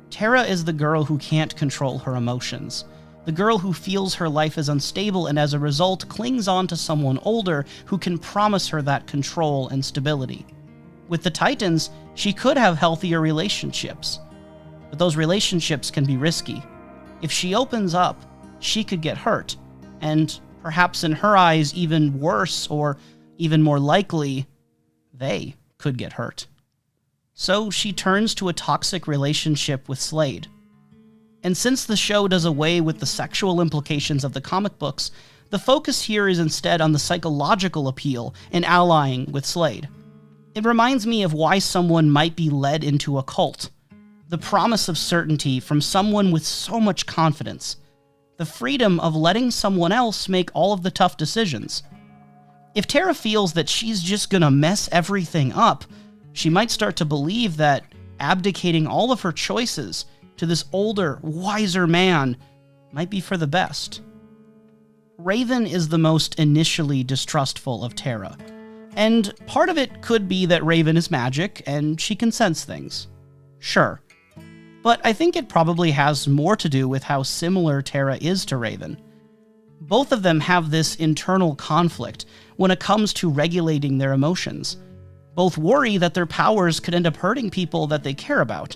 [SPEAKER 2] Terra is the girl who can't control her emotions. The girl who feels her life is unstable and as a result clings on to someone older who can promise her that control and stability. With the Titans, she could have healthier relationships, but those relationships can be risky. If she opens up, she could get hurt, and perhaps in her eyes even worse, or even more likely, they could get hurt. So she turns to a toxic relationship with Slade. And since the show does away with the sexual implications of the comic books, the focus here is instead on the psychological appeal in allying with Slade. It reminds me of why someone might be led into a cult. The promise of certainty from someone with so much confidence. The freedom of letting someone else make all of the tough decisions. If Terra feels that she's just gonna mess everything up, she might start to believe that abdicating all of her choices to this older, wiser man might be for the best. Raven is the most initially distrustful of Terra, and part of it could be that Raven is magic and she can sense things. Sure. But I think it probably has more to do with how similar Terra is to Raven. Both of them have this internal conflict when it comes to regulating their emotions. Both worry that their powers could end up hurting people that they care about.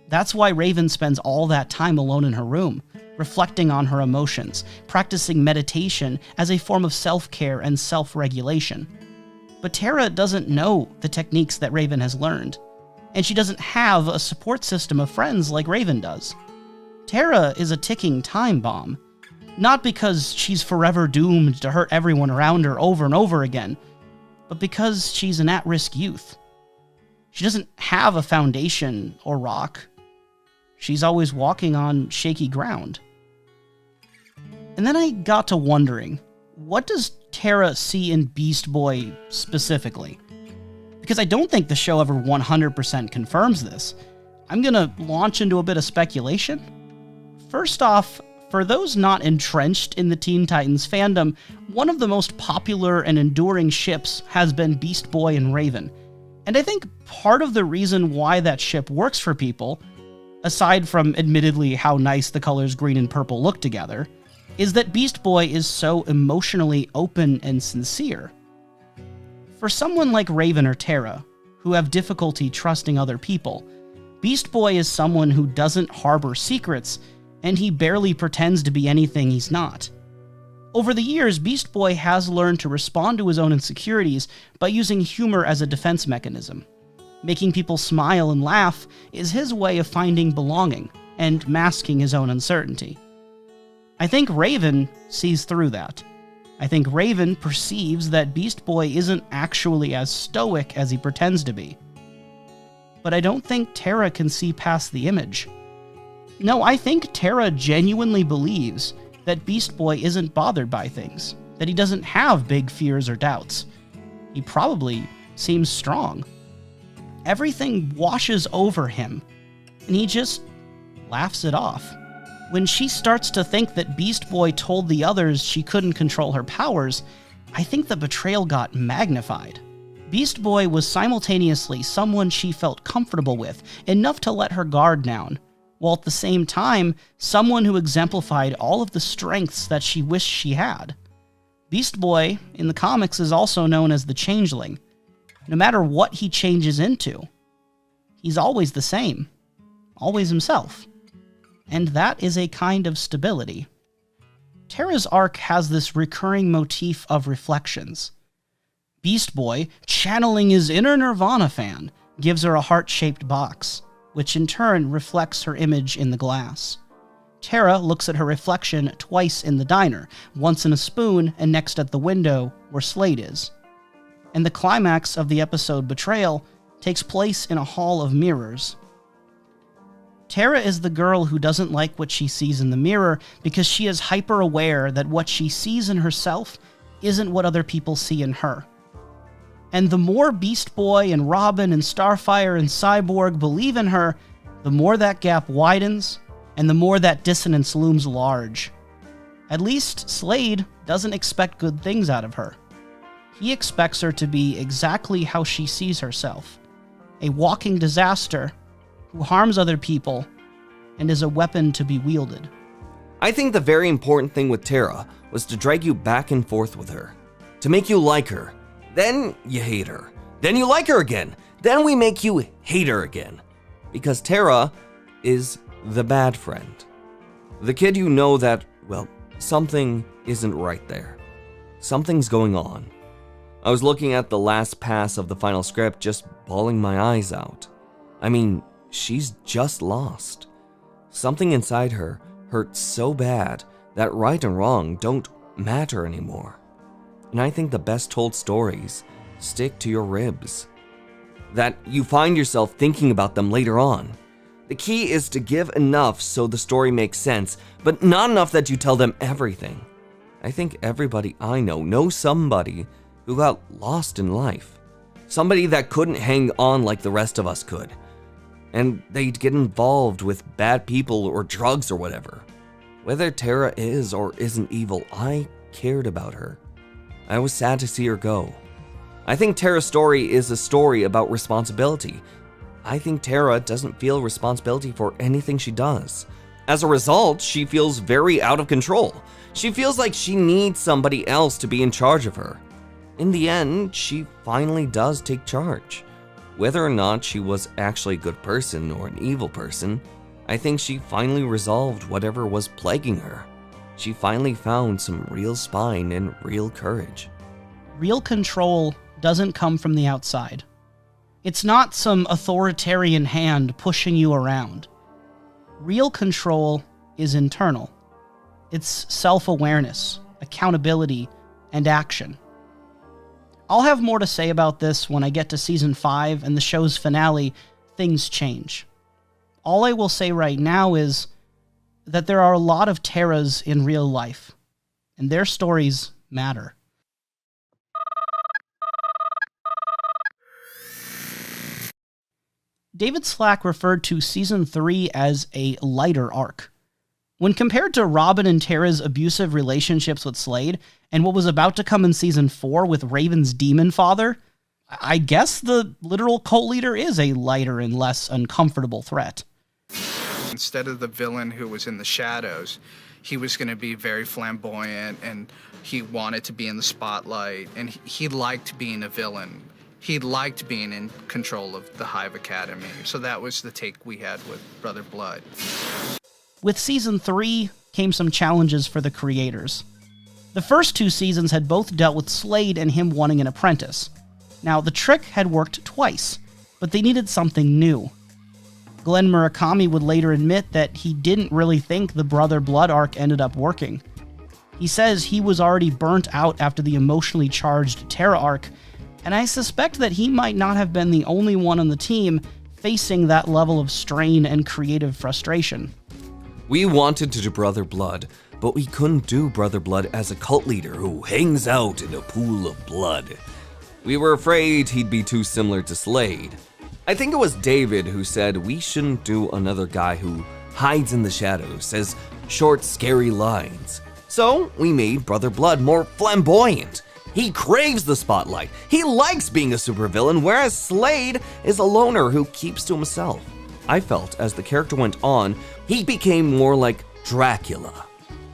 [SPEAKER 2] That's why Raven spends all that time alone in her room, reflecting on her emotions, practicing meditation as a form of self-care and self-regulation. But Terra doesn't know the techniques that Raven has learned, and she doesn't have a support system of friends like Raven does. Terra is a ticking time bomb. Not because she's forever doomed to hurt everyone around her over and over again, but because she's an at-risk youth. She doesn't have a foundation or rock. She's always walking on shaky ground. And then I got to wondering, what does Tara see in Beast Boy specifically? Because I don't think the show ever 100% confirms this. I'm gonna launch into a bit of speculation. First off, for those not entrenched in the Teen Titans fandom, one of the most popular and enduring ships has been Beast Boy and Raven. And I think part of the reason why that ship works for people, aside from admittedly how nice the colors green and purple look together, is that Beast Boy is so emotionally open and sincere. For someone like Raven or Tara, who have difficulty trusting other people, Beast Boy is someone who doesn't harbor secrets, and he barely pretends to be anything he's not. Over the years, Beast Boy has learned to respond to his own insecurities by using humor as a defense mechanism. Making people smile and laugh is his way of finding belonging and masking his own uncertainty. I think Raven sees through that. I think Raven perceives that Beast Boy isn't actually as stoic as he pretends to be. But I don't think Tara can see past the image. No, I think Tara genuinely believes that Beast Boy isn't bothered by things, that he doesn't have big fears or doubts. He probably seems strong. Everything washes over him, and he just laughs it off. When she starts to think that Beast Boy told the others she couldn't control her powers, I think the betrayal got magnified. Beast Boy was simultaneously someone she felt comfortable with, enough to let her guard down, while at the same time, someone who exemplified all of the strengths that she wished she had. Beast Boy, in the comics, is also known as the Changeling. No matter what he changes into, he's always the same, always himself. And that is a kind of stability. Tara's arc has this recurring motif of reflections. Beast Boy, channeling his inner Nirvana fan, gives her a heart-shaped box, which in turn reflects her image in the glass. Tara looks at her reflection twice in the diner, once in a spoon and next at the window where Slade is. And the climax of the episode Betrayal takes place in a hall of mirrors. Tara is the girl who doesn't like what she sees in the mirror because she is hyper-aware that what she sees in herself isn't what other people see in her. And the more Beast Boy and Robin and Starfire and Cyborg believe in her, the more that gap widens, and the more that dissonance looms large. At least Slade doesn't expect good things out of her. He expects her to be exactly how she sees herself, a walking disaster who harms other people and is a weapon to be wielded.
[SPEAKER 1] I think the very important thing with Tara was to drag you back and forth with her, to make you like her. Then you hate her. Then you like her again. Then we make you hate her again. Because Tara is the bad friend. The kid you know that, well, something isn't right there. Something's going on. I was looking at the last pass of the final script, just bawling my eyes out. I mean, she's just lost. Something inside her hurts so bad that right and wrong don't matter anymore. And I think the best told stories stick to your ribs. That you find yourself thinking about them later on. The key is to give enough so the story makes sense, but not enough that you tell them everything. I think everybody I know knows somebody who got lost in life. Somebody that couldn't hang on like the rest of us could. And they'd get involved with bad people or drugs or whatever. Whether Tara is or isn't evil, I cared about her. I was sad to see her go. I think Tara's story is a story about responsibility. I think Tara doesn't feel responsibility for anything she does. As a result, she feels very out of control. She feels like she needs somebody else to be in charge of her. In the end, she finally does take charge. Whether or not she was actually a good person or an evil person, I think she finally resolved whatever was plaguing her. She finally found some real spine and real courage.
[SPEAKER 2] Real control doesn't come from the outside. It's not some authoritarian hand pushing you around. Real control is internal. It's self-awareness, accountability, and action. I'll have more to say about this when I get to Season 5 and the show's finale, Things Change. All I will say right now is that there are a lot of Terras in real life, and their stories matter. David Slack referred to Season 3 as a lighter arc. When compared to Robin and Terra's abusive relationships with Slade, and what was about to come in Season 4 with Raven's demon father, I guess the literal cult leader is a lighter and less uncomfortable threat.
[SPEAKER 5] Instead of the villain who was in the shadows, he was going to be very flamboyant, and he wanted to be in the spotlight, and he liked being a villain. He liked being in control of the Hive Academy. So that was the take we had with Brother Blood.
[SPEAKER 2] With Season 3 came some challenges for the creators. The first 2 seasons had both dealt with Slade and him wanting an apprentice. Now, the trick had worked twice, but they needed something new. Glenn Murakami would later admit that he didn't really think the Brother Blood arc ended up working. He says he was already burnt out after the emotionally charged Terra arc, and I suspect that he might not have been the only one on the team facing that level of strain and creative frustration.
[SPEAKER 1] We wanted to do Brother Blood, but we couldn't do Brother Blood as a cult leader who hangs out in a pool of blood. We were afraid he'd be too similar to Slade. I think it was David who said we shouldn't do another guy who hides in the shadows, says short, scary lines. So we made Brother Blood more flamboyant. He craves the spotlight. He likes being a supervillain, whereas Slade is a loner who keeps to himself. I felt as the character went on, he became more like Dracula.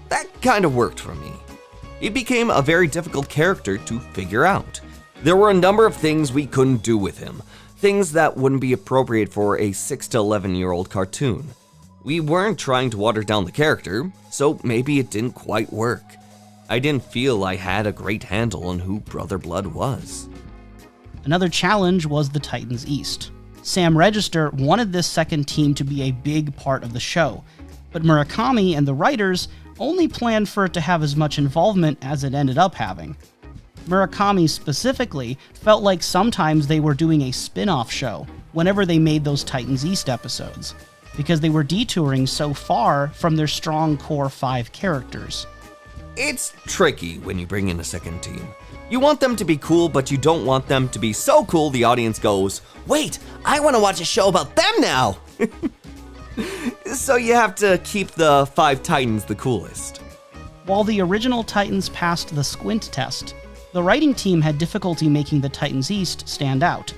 [SPEAKER 1] That kind of worked for me. He became a very difficult character to figure out. There were a number of things we couldn't do with him, things that wouldn't be appropriate for a 6 to 11-year-old cartoon. We weren't trying to water down the character, so maybe it didn't quite work. I didn't feel I had a great handle on who Brother Blood was.
[SPEAKER 2] Another challenge was the Titans East. Sam Register wanted this second team to be a big part of the show, but Murakami and the writers only planned for it to have as much involvement as it ended up having. Murakami specifically felt like sometimes they were doing a spin-off show whenever they made those Titans East episodes, because they were detouring so far from their strong core 5 characters.
[SPEAKER 1] It's tricky when you bring in a second team. You want them to be cool, but you don't want them to be so cool the audience goes, "Wait, I want to watch a show about them now!" So you have to keep the 5 Titans the coolest.
[SPEAKER 2] While the original Titans passed the squint test, the writing team had difficulty making the Titans East stand out.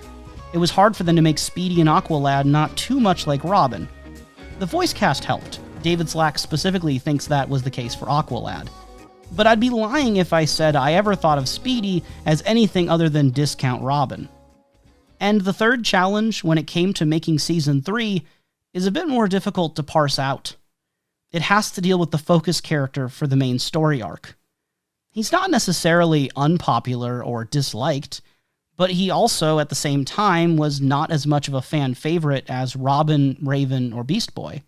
[SPEAKER 2] It was hard for them to make Speedy and Aqualad not too much like Robin. The voice cast helped. David Slack specifically thinks that was the case for Aqualad. But I'd be lying if I said I ever thought of Speedy as anything other than discount Robin. And the third challenge, when it came to making Season 3, is a bit more difficult to parse out. It has to deal with the focus character for the main story arc. He's not necessarily unpopular or disliked, but he also, at the same time, was not as much of a fan favorite as Robin, Raven, or Beast Boy.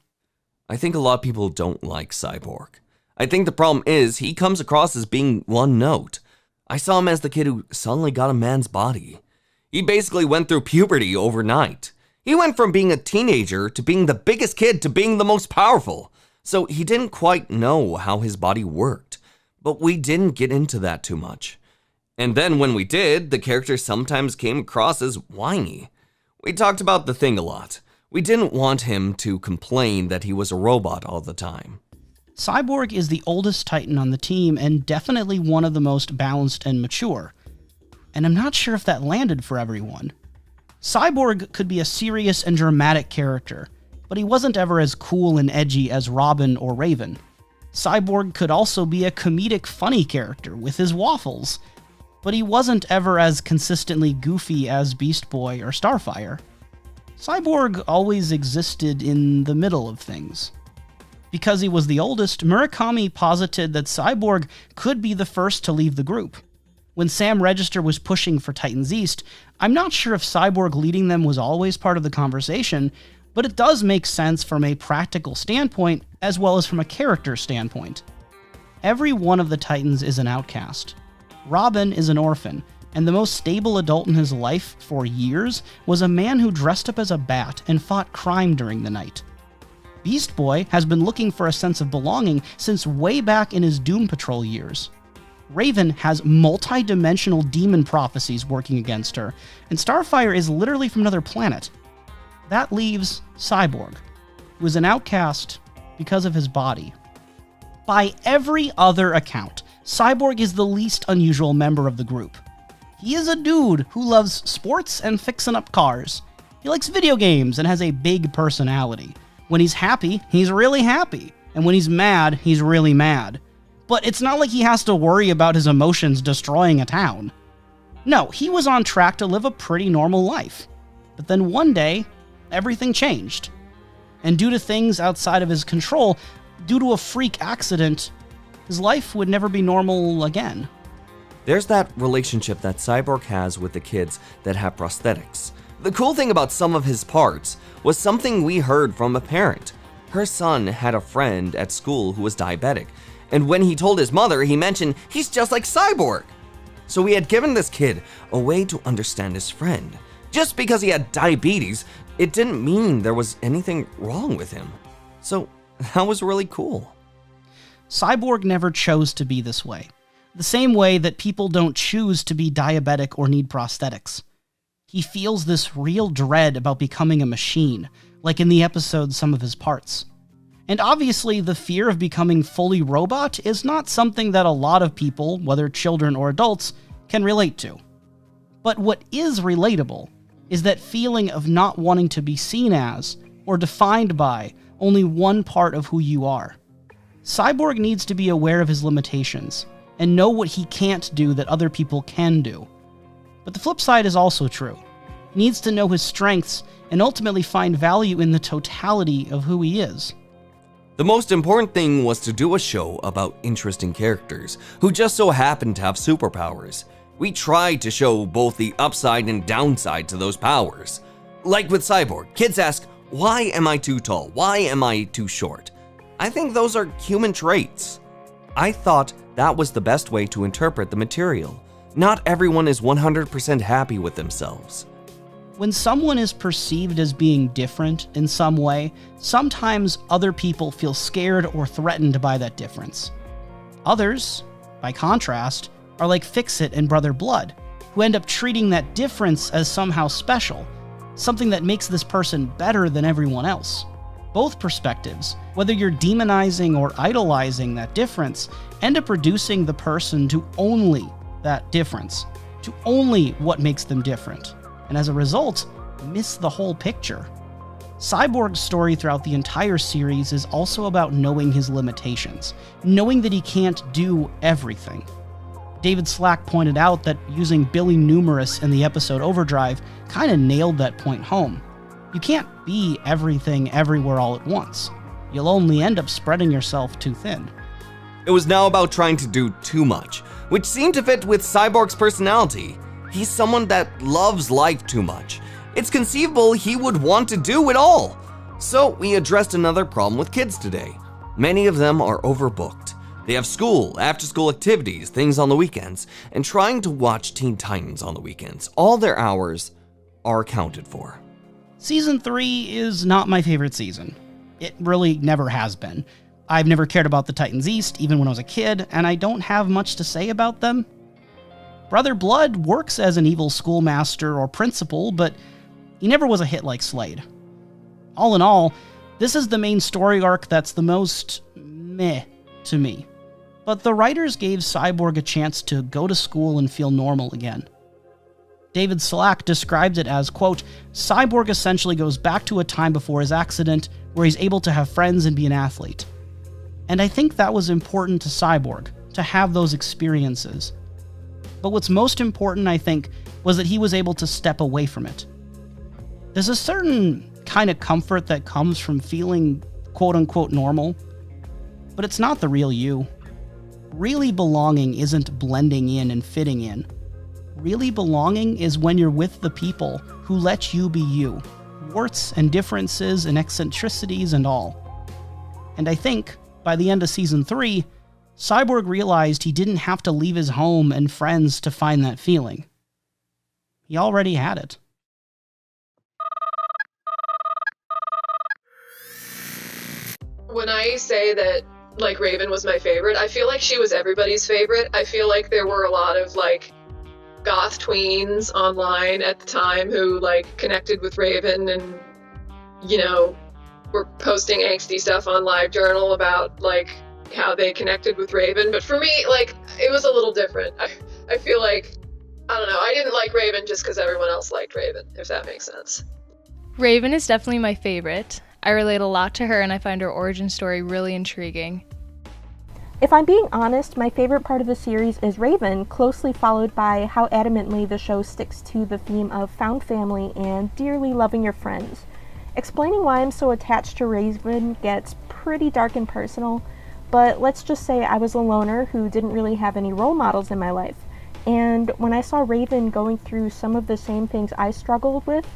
[SPEAKER 1] I think a lot of people don't like Cyborg. I think the problem is he comes across as being one note. I saw him as the kid who suddenly got a man's body. He basically went through puberty overnight. He went from being a teenager to being the biggest kid to being the most powerful. So he didn't quite know how his body worked. But we didn't get into that too much. And then when we did, the character sometimes came across as whiny. We talked about the Thing a lot. We didn't want him to complain that he was a robot all the time.
[SPEAKER 2] Cyborg is the oldest Titan on the team and definitely one of the most balanced and mature. And I'm not sure if that landed for everyone. Cyborg could be a serious and dramatic character, but he wasn't ever as cool and edgy as Robin or Raven. Cyborg could also be a comedic, funny character with his waffles, but he wasn't ever as consistently goofy as Beast Boy or Starfire. Cyborg always existed in the middle of things. Because he was the oldest, Murakami posited that Cyborg could be the first to leave the group. When Sam Register was pushing for Titans East, I'm not sure if Cyborg leading them was always part of the conversation, but it does make sense from a practical standpoint as well as from a character standpoint. Every one of the Titans is an outcast. Robin is an orphan, and the most stable adult in his life for years was a man who dressed up as a bat and fought crime during the night. Beast Boy has been looking for a sense of belonging since way back in his Doom Patrol years. Raven has multi-dimensional demon prophecies working against her, and Starfire is literally from another planet. That leaves Cyborg, who is an outcast because of his body. By every other account, Cyborg is the least unusual member of the group. He is a dude who loves sports and fixing up cars. He likes video games and has a big personality. When he's happy, he's really happy. And when he's mad, he's really mad. But it's not like he has to worry about his emotions destroying a town. No, he was on track to live a pretty normal life. But then one day, everything changed. And due to things outside of his control, due to a freak accident, his life would never be normal again.
[SPEAKER 1] There's that relationship that Cyborg has with the kids that have prosthetics. The cool thing about some of his parts was something we heard from a parent. Her son had a friend at school who was diabetic, and when he told his mother, he mentioned he's just like Cyborg. So we had given this kid a way to understand his friend. Just because he had diabetes, it didn't mean there was anything wrong with him. So that was really cool.
[SPEAKER 2] Cyborg never chose to be this way. The same way that people don't choose to be diabetic or need prosthetics. He feels this real dread about becoming a machine, like in the episode Sum of His Parts. And obviously, the fear of becoming fully robot is not something that a lot of people, whether children or adults, can relate to. But what is relatable is that feeling of not wanting to be seen as, or defined by, only one part of who you are. Cyborg needs to be aware of his limitations, and know what he can't do that other people can do. But the flip side is also true. He needs to know his strengths and ultimately find value in the totality of who he is.
[SPEAKER 1] The most important thing was to do a show about interesting characters who just so happened to have superpowers. We tried to show both the upside and downside to those powers. Like with Cyborg, kids ask, why am I too tall? Why am I too short? I think those are human traits. I thought that was the best way to interpret the material. Not everyone is 100% happy with themselves.
[SPEAKER 2] When someone is perceived as being different in some way, sometimes other people feel scared or threatened by that difference. Others, by contrast, are like Fix-It and Brother Blood, who end up treating that difference as somehow special, something that makes this person better than everyone else. Both perspectives, whether you're demonizing or idolizing that difference, end up reducing the person to only that difference, to only what makes them different, and as a result, miss the whole picture. Cyborg's story throughout the entire series is also about knowing his limitations, knowing that he can't do everything. David Slack pointed out that using Billy Numerous in the episode Overdrive kinda nailed that point home. You can't be everything everywhere all at once. You'll only end up spreading yourself too thin.
[SPEAKER 1] It was now about trying to do too much, which seemed to fit with Cyborg's personality. He's someone that loves life too much. It's conceivable he would want to do it all. So we addressed another problem with kids today. Many of them are overbooked. They have school, after-school activities, things on the weekends, and trying to watch Teen Titans on the weekends. All their hours are accounted for.
[SPEAKER 2] Season 3 is not my favorite season. It really never has been. I've never cared about the Titans East, even when I was a kid, and I don't have much to say about them. Brother Blood works as an evil schoolmaster or principal, but he never was a hit like Slade. All in all, this is the main story arc that's the most meh to me. But the writers gave Cyborg a chance to go to school and feel normal again. David Slack described it as, quote, Cyborg essentially goes back to a time before his accident where he's able to have friends and be an athlete. And I think that was important to Cyborg, to have those experiences. But what's most important, I think, was that he was able to step away from it. There's a certain kind of comfort that comes from feeling quote-unquote normal, but it's not the real you. Really belonging isn't blending in and fitting in. Really belonging is when you're with the people who let you be you, warts and differences and eccentricities and all. And I think, by the end of Season 3, Cyborg realized he didn't have to leave his home and friends to find that feeling. he already had it.
[SPEAKER 6] When I say that, like, Raven was my favorite, I feel like she was everybody's favorite. I feel like there were a lot of, like, goth tweens online at the time who, like, connected with Raven and, you know, were posting angsty stuff on LiveJournal about, like, how they connected with Raven. But for me, like, it was a little different. I feel like, I don't know, I didn't like Raven just because everyone else liked Raven, if that makes sense.
[SPEAKER 14] Raven is definitely my favorite. I relate a lot to her, and I find her origin story really intriguing.
[SPEAKER 13] If I'm being honest, my favorite part of the series is Raven, closely followed by how adamantly the show sticks to the theme of found family and dearly loving your friends. Explaining why I'm so attached to Raven gets pretty dark and personal, but let's just say I was a loner who didn't really have any role models in my life. And when I saw Raven going through some of the same things I struggled with,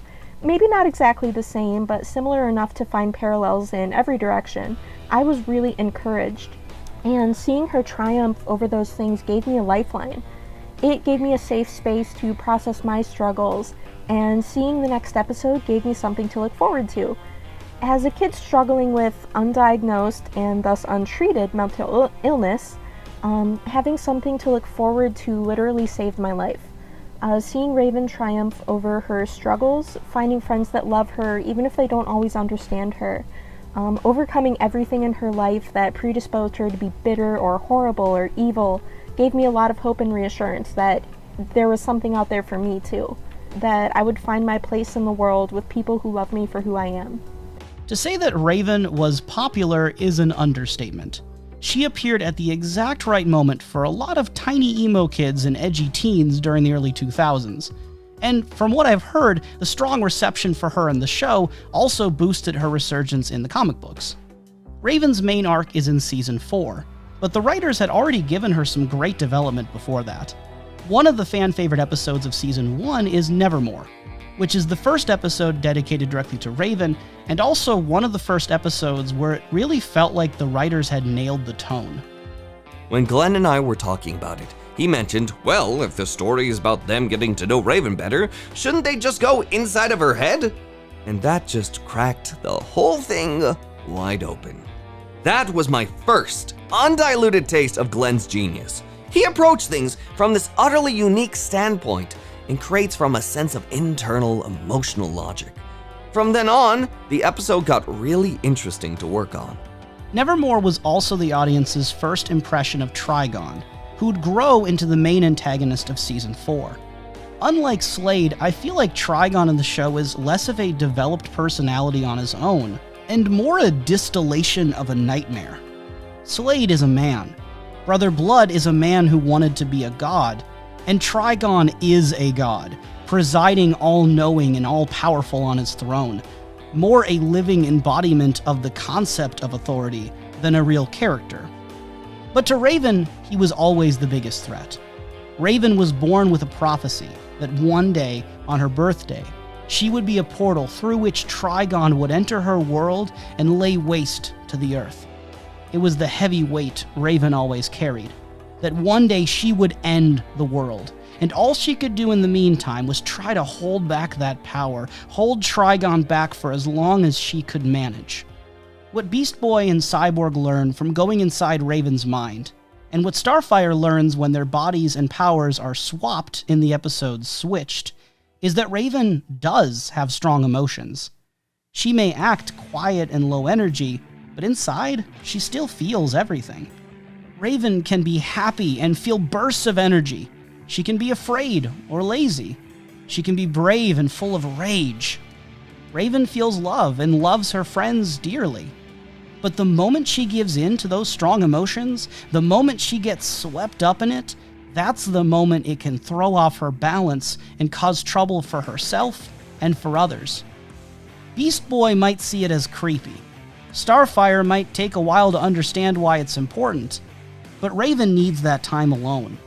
[SPEAKER 13] maybe not exactly the same, but similar enough to find parallels in every direction, I was really encouraged. And seeing her triumph over those things gave me a lifeline. It gave me a safe space to process my struggles, and seeing the next episode gave me something to look forward to. As a kid struggling with undiagnosed and thus untreated mental illness, having something to look forward to literally saved my life. Seeing Raven triumph over her struggles, finding friends that love her even if they don't always understand her, overcoming everything in her life that predisposed her to be bitter or horrible or evil, gave me a lot of hope and reassurance that there was something out there for me too, that I would find my place in the world with people who love me for who I am.
[SPEAKER 2] To say that Raven was popular is an understatement. She appeared at the exact right moment for a lot of tiny emo kids and edgy teens during the early 2000s. And from what I've heard, the strong reception for her in the show also boosted her resurgence in the comic books. Raven's main arc is in Season 4, but the writers had already given her some great development before that. One of the fan-favorite episodes of Season 1 is Nevermore, which is the first episode dedicated directly to Raven, and also one of the first episodes where it really felt like the writers had nailed the tone.
[SPEAKER 1] When Glenn and I were talking about it, he mentioned, well, if the story is about them getting to know Raven better, shouldn't they just go inside of her head? And that just cracked the whole thing wide open. That was my first undiluted taste of Glenn's genius. He approached things from this utterly unique standpoint and creates from a sense of internal emotional logic. From then on, the episode got really interesting to work on.
[SPEAKER 2] Nevermore was also the audience's first impression of Trigon, who'd grow into the main antagonist of Season 4. Unlike Slade, I feel like Trigon in the show is less of a developed personality on his own, and more a distillation of a nightmare. Slade is a man. Brother Blood is a man who wanted to be a god, and Trigon is a god, presiding all-knowing and all-powerful on his throne, more a living embodiment of the concept of authority than a real character. But to Raven, he was always the biggest threat. Raven was born with a prophecy that one day, on her birthday, she would be a portal through which Trigon would enter her world and lay waste to the earth. It was the heavy weight Raven always carried, that one day she would end the world, and all she could do in the meantime was try to hold back that power, hold Trigon back for as long as she could manage. What Beast Boy and Cyborg learn from going inside Raven's mind, and what Starfire learns when their bodies and powers are swapped in the episode Switched, is that Raven does have strong emotions. She may act quiet and low energy, but inside, she still feels everything. Raven can be happy and feel bursts of energy. She can be afraid or lazy. She can be brave and full of rage. Raven feels love and loves her friends dearly. But the moment she gives in to those strong emotions, the moment she gets swept up in it, that's the moment it can throw off her balance and cause trouble for herself and for others. Beast Boy might see it as creepy. Starfire might take a while to understand why it's important, but Raven needs that time alone.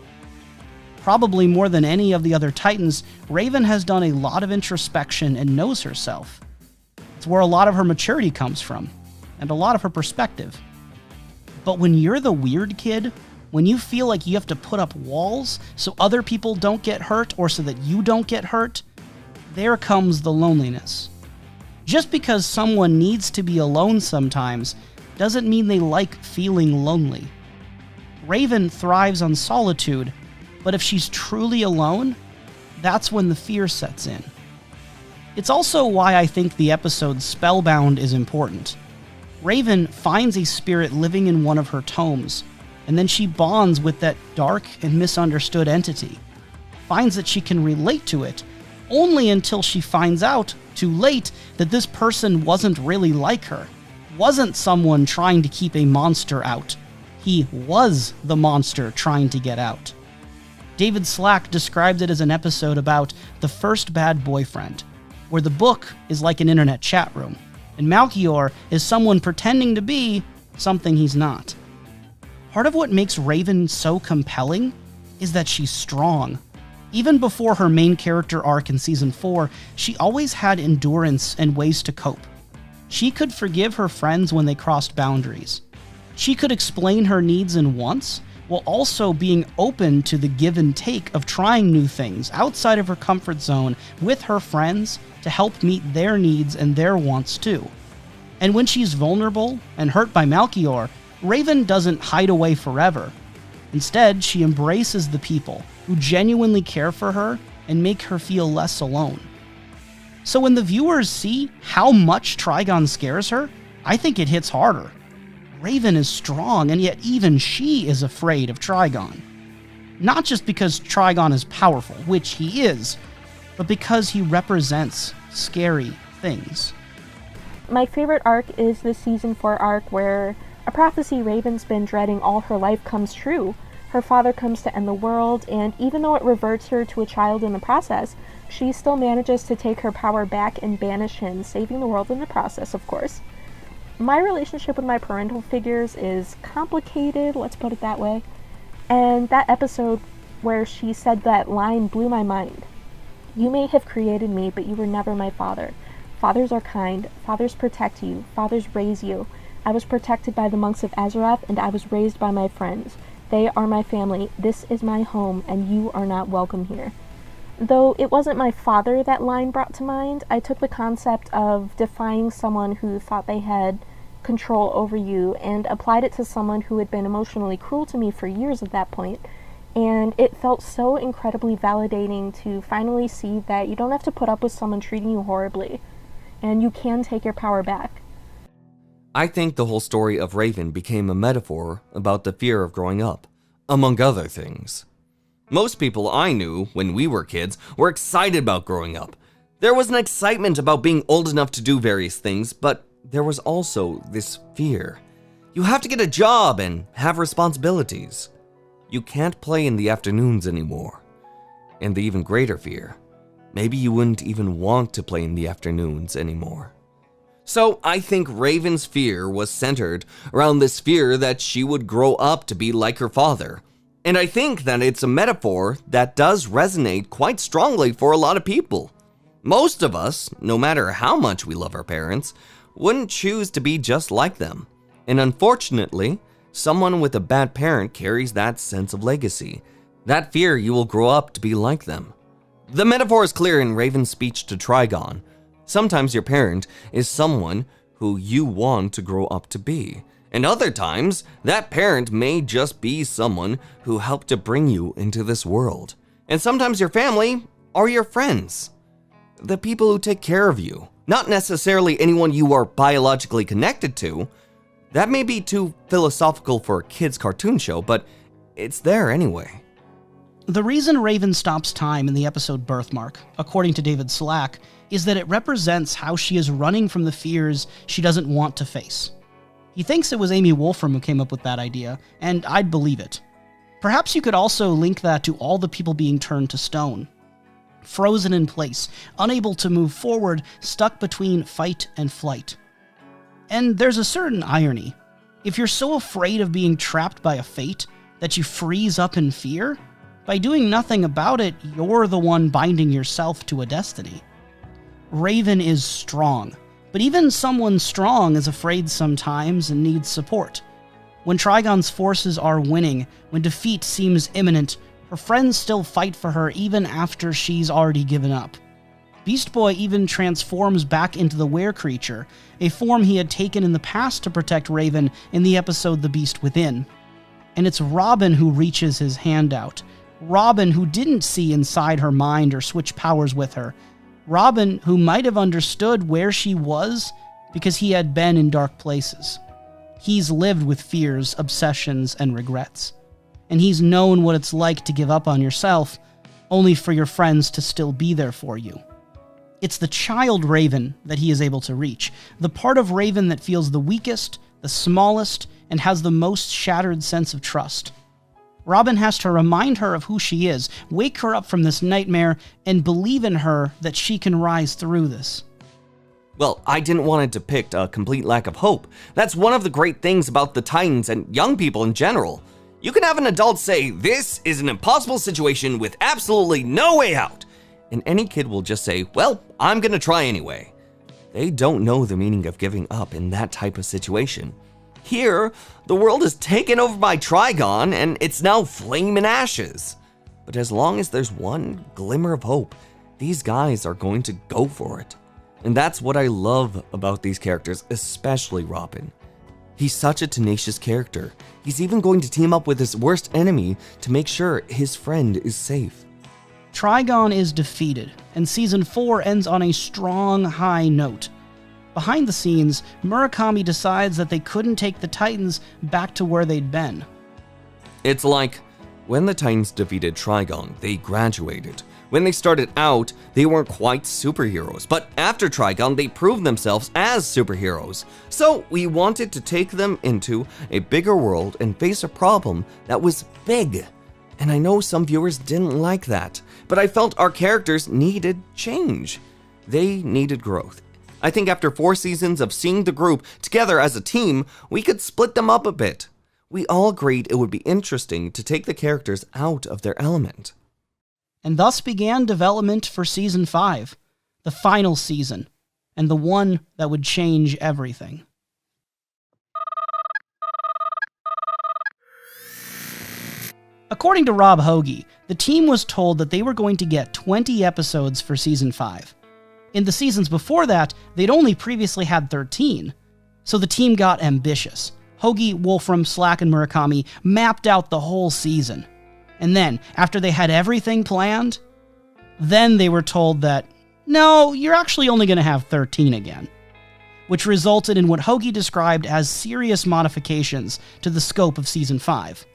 [SPEAKER 2] Probably more than any of the other Titans, Raven has done a lot of introspection and knows herself. It's where a lot of her maturity comes from, and a lot of her perspective. But when you're the weird kid, when you feel like you have to put up walls so other people don't get hurt or so that you don't get hurt, there comes the loneliness. Just because someone needs to be alone sometimes doesn't mean they like feeling lonely. Raven thrives on solitude, but if she's truly alone, that's when the fear sets in. It's also why I think the episode Spellbound is important. Raven finds a spirit living in one of her tomes, and then she bonds with that dark and misunderstood entity, finds that she can relate to it, only until she finds out, too late, that this person wasn't really like her, wasn't someone trying to keep a monster out. He was the monster trying to get out. David Slack described it as an episode about the first bad boyfriend, where the book is like an internet chat room, and Malchior is someone pretending to be something he's not. Part of what makes Raven so compelling is that she's strong. Even before her main character arc in Season 4, she always had endurance and ways to cope. She could forgive her friends when they crossed boundaries. She could explain her needs and wants, while also being open to the give and take of trying new things outside of her comfort zone with her friends to help meet their needs and their wants too. And when she's vulnerable and hurt by Malchior, Raven doesn't hide away forever. Instead, she embraces the people who genuinely care for her and make her feel less alone. So when the viewers see how much Trigon scares her, I think it hits harder. Raven is strong, and yet even she is afraid of Trigon. Not just because Trigon is powerful, which he is, but because he represents scary things.
[SPEAKER 13] My favorite arc is the Season 4 arc where a prophecy Raven's been dreading all her life comes true. Her father comes to end the world, and even though it reverts her to a child in the process, she still manages to take her power back and banish him, saving the world in the process, of course. My relationship with my parental figures is complicated, let's put it that way. And that episode where she said that line blew my mind. You may have created me, but you were never my father. Fathers are kind. Fathers protect you. Fathers raise you. I was protected by the monks of Azarath, and I was raised by my friends. They are my family. This is my home, and you are not welcome here. Though it wasn't my father that line brought to mind, I took the concept of defying someone who thought they had control over you and applied it to someone who had been emotionally cruel to me for years at that point. And it felt so incredibly validating to finally see that you don't have to put up with someone treating you horribly, and you can take your power back.
[SPEAKER 1] I think the whole story of Raven became a metaphor about the fear of growing up, among other things. Most people I knew when we were kids were excited about growing up. There was an excitement about being old enough to do various things, but there was also this fear. You have to get a job and have responsibilities. You can't play in the afternoons anymore. And the even greater fear, maybe you wouldn't even want to play in the afternoons anymore. So I think Raven's fear was centered around this fear that she would grow up to be like her father. And I think that it's a metaphor that does resonate quite strongly for a lot of people. Most of us, no matter how much we love our parents, wouldn't choose to be just like them. And unfortunately, someone with a bad parent carries that sense of legacy, that fear you will grow up to be like them. The metaphor is clear in Raven's speech to Trigon. Sometimes your parent is someone who you want to grow up to be. And other times, that parent may just be someone who helped to bring you into this world. And sometimes your family are your friends. The people who take care of you. Not necessarily anyone you are biologically connected to. That may be too philosophical for a kid's cartoon show, but it's there anyway.
[SPEAKER 2] The reason Raven stops time in the episode Birthmark, according to David Slack, is that it represents how she is running from the fears she doesn't want to face. He thinks it was Amy Wolfram who came up with that idea, and I'd believe it. Perhaps you could also link that to all the people being turned to stone. Frozen in place, unable to move forward, stuck between fight and flight. And there's a certain irony. If you're so afraid of being trapped by a fate that you freeze up in fear, by doing nothing about it, you're the one binding yourself to a destiny. Raven is strong, but even someone strong is afraid sometimes and needs support. When Trigon's forces are winning, when defeat seems imminent, her friends still fight for her even after she's already given up. Beast Boy even transforms back into the were-creature, a form he had taken in the past to protect Raven in the episode The Beast Within. And it's Robin who reaches his hand out. Robin who didn't see inside her mind or switch powers with her. Robin who might have understood where she was because he had been in dark places. He's lived with fears, obsessions, and regrets. And he's known what it's like to give up on yourself, only for your friends to still be there for you. It's the child Raven that he is able to reach, the part of Raven that feels the weakest, the smallest, and has the most shattered sense of trust. Robin has to remind her of who she is, wake her up from this nightmare, and believe in her that she can rise through this.
[SPEAKER 1] Well, I didn't want to depict a complete lack of hope. That's one of the great things about the Titans and young people in general. You can have an adult say, "This is an impossible situation with absolutely no way out." And any kid will just say, "Well, I'm gonna try anyway." They don't know the meaning of giving up in that type of situation. Here, the world is taken over by Trigon and it's now flame and ashes. But as long as there's one glimmer of hope, these guys are going to go for it. And that's what I love about these characters, especially Robin. He's such a tenacious character. He's even going to team up with his worst enemy to make sure his friend is safe.
[SPEAKER 2] Trigon is defeated, and Season 4 ends on a strong, high note. Behind the scenes, Murakami decides that they couldn't take the Titans back to where they'd been.
[SPEAKER 1] It's like, when the Titans defeated Trigon, they graduated. When they started out, they weren't quite superheroes, but after Trigon, they proved themselves as superheroes. So we wanted to take them into a bigger world and face a problem that was big. And I know some viewers didn't like that, but I felt our characters needed change. They needed growth. I think after 4 seasons of seeing the group together as a team, we could split them up a bit. We all agreed it would be interesting to take the characters out of their element.
[SPEAKER 2] And thus began development for Season 5, the final season, and the one that would change everything. According to Rob Hoge, the team was told that they were going to get 20 episodes for Season 5. In the seasons before that, they'd only previously had 13. So the team got ambitious. Hoge, Wolfram, Slack, and Murakami mapped out the whole season. And then, after they had everything planned, then they were told that, no, you're actually only going to have 13 again. Which resulted in what Hoge described as serious modifications to the scope of Season 5.